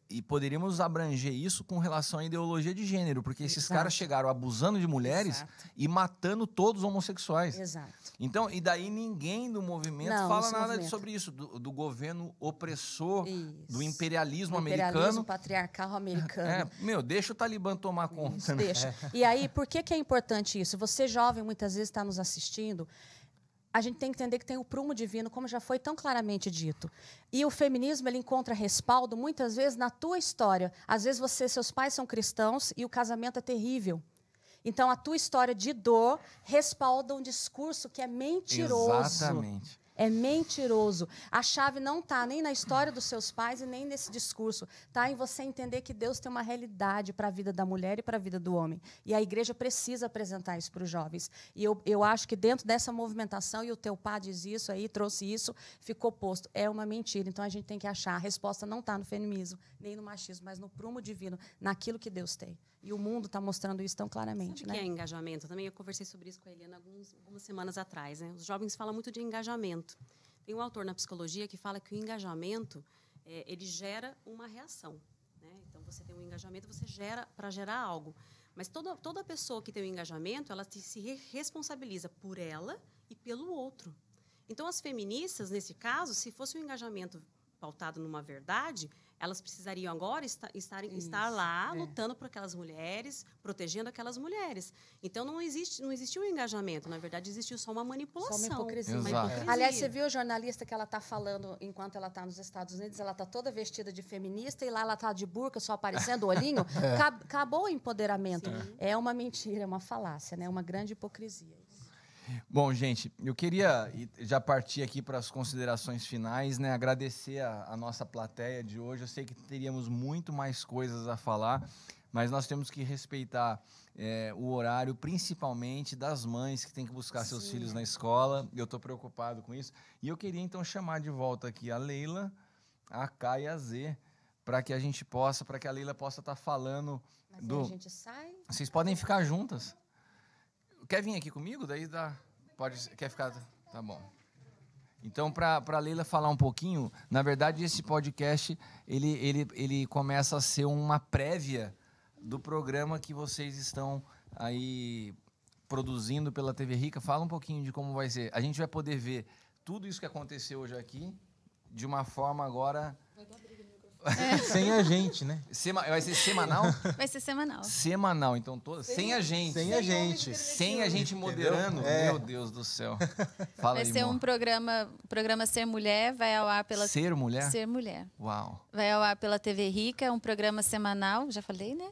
e poderíamos abranger isso com relação à ideologia de gênero, porque esses caras chegaram abusando de mulheres e matando todos os homossexuais. Então, e daí ninguém do movimento fala nada sobre isso, do governo opressor, do imperialismo americano. Imperialismo patriarcal americano. Deixa o Talibã tomar conta. Deixa. E aí, por que é importante isso? Você jovem, muitas vezes, está nos assistindo. A gente tem que entender que tem o prumo divino, como já foi tão claramente dito. E o feminismo, ele encontra respaldo, muitas vezes, na tua história. Às vezes, seus pais são cristãos e o casamento é terrível. Então, a tua história de dor respalda um discurso que é mentiroso. Exatamente. É mentiroso. A chave não está nem na história dos seus pais e nem nesse discurso. Está em você entender que Deus tem uma realidade para a vida da mulher e para a vida do homem. E a igreja precisa apresentar isso para os jovens. E eu acho que dentro dessa movimentação, e o teu pai diz isso aí, trouxe isso, ficou posto. É uma mentira. Então, a gente tem que achar. A resposta não está no feminismo, nem no machismo, mas no prumo divino, naquilo que Deus tem. E o mundo está mostrando isso tão claramente. Sabe o que é engajamento? Também eu conversei sobre isso com a Eliana algumas semanas atrás. Né? Os jovens falam muito de engajamento. Tem um autor na psicologia que fala que o engajamento ele gera uma reação. Né? Então, você tem um engajamento, você gera para gerar algo. Mas toda pessoa que tem um engajamento, ela se responsabiliza por ela e pelo outro. Então, as feministas, nesse caso, se fosse um engajamento pautado numa verdade, elas precisariam agora estar lá lutando por aquelas mulheres, protegendo aquelas mulheres. Então, não existiu um engajamento. Na verdade, existiu só uma manipulação. Só uma hipocrisia. Aliás, você viu a jornalista que ela está falando enquanto ela está nos Estados Unidos? Ela está toda vestida de feminista e lá ela está de burca, só aparecendo o olhinho. Acabou o empoderamento. Sim. É uma mentira, é uma falácia, né? Uma grande hipocrisia. Bom, gente, eu queria já partir aqui para as considerações finais, né? Agradecer a nossa plateia de hoje. Eu sei que teríamos muito mais coisas a falar, mas nós temos que respeitar o horário, principalmente das mães que têm que buscar seus filhos na escola. Eu estou preocupado com isso. E eu queria, então, chamar de volta aqui a Leila, a Kai e a Z, para que a gente possa, para que a Leila possa estar falando Mas aí a gente sai? Vocês podem ficar juntas. Quer vir aqui comigo? Daí dá. Quer ficar? Tá bom. Então, para a Leila falar um pouquinho, na verdade, esse podcast ele começa a ser uma prévia do programa que vocês estão aí produzindo pela TV Rica. Fala um pouquinho de como vai ser. A gente vai poder ver tudo isso que aconteceu hoje aqui de uma forma agora Sem a gente, né? Vai ser semanal? Vai ser semanal. Semanal, então sem a gente. Sem a gente. Sem a gente moderando. Meu Deus do céu. Fala Vai aí, ser amor. um programa Ser Mulher, vai ao ar pela... Ser Mulher? Ser Mulher. Uau. Vai ao ar pela TV Rica, um programa semanal, já falei, né?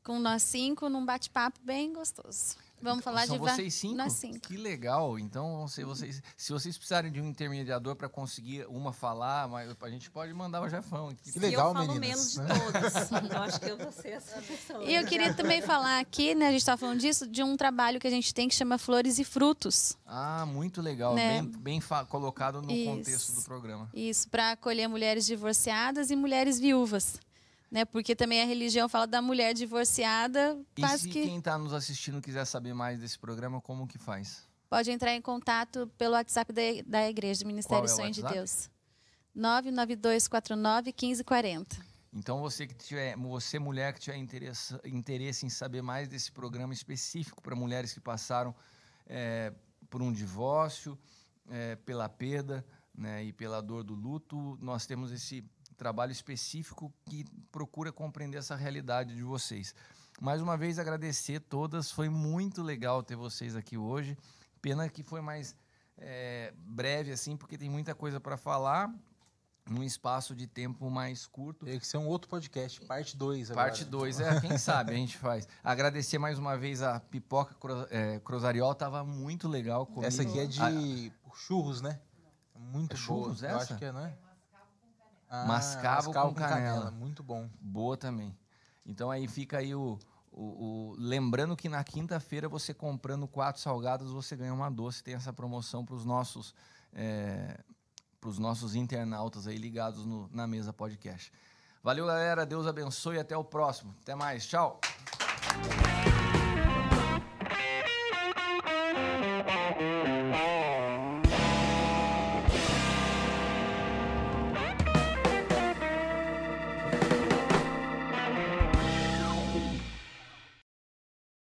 Com nós 5, num bate-papo bem gostoso. Vamos falar São de... vocês 5? Nós 5. Que legal. Então, vão ser vocês. Se vocês precisarem de um intermediador para conseguir uma falar, mas a gente pode mandar o Jefão aqui. Que legal, eu falo meninas. menos de todos. Então, acho que eu vou ser essa pessoa. E eu queria também falar aqui, né? A gente estava falando disso, de um trabalho que a gente tem que chama Flores e Frutos. Ah, muito legal. Né? Bem colocado no Isso. contexto do programa. Isso, para acolher mulheres divorciadas e mulheres viúvas. Né? Porque também a religião fala da mulher divorciada, E quase se que quem está nos assistindo quiser saber mais desse programa, como que faz? pode entrar em contato pelo WhatsApp da igreja, do Ministério Qual é o Sonho de WhatsApp? Deus. 99249-1540. Então, você mulher que tiver interesse em saber mais desse programa específico para mulheres que passaram por um divórcio, pela perda, né, e pela dor do luto, nós temos esse trabalho específico que procura compreender essa realidade de vocês. Mais uma vez, agradecer todas. Foi muito legal ter vocês aqui hoje. Pena que foi mais breve, assim, porque tem muita coisa para falar num espaço de tempo mais curto. Tem que ser um outro podcast, parte 2 agora. Parte 2, quem sabe a gente faz. Agradecer mais uma vez a Pipoca Cruzariol, tava muito legal comigo. Essa aqui é de churros, né? Muito boa. Churros Eu essa? acho que é, não é? Mascavo com canela. Muito bom. Boa também. Então aí fica aí lembrando que na quinta-feira você comprando 4 salgados, você ganha uma doce. Tem essa promoção para os nossos internautas aí ligados na Mesa Podcast. Valeu, galera. Deus abençoe e até o próximo. Até mais. Tchau.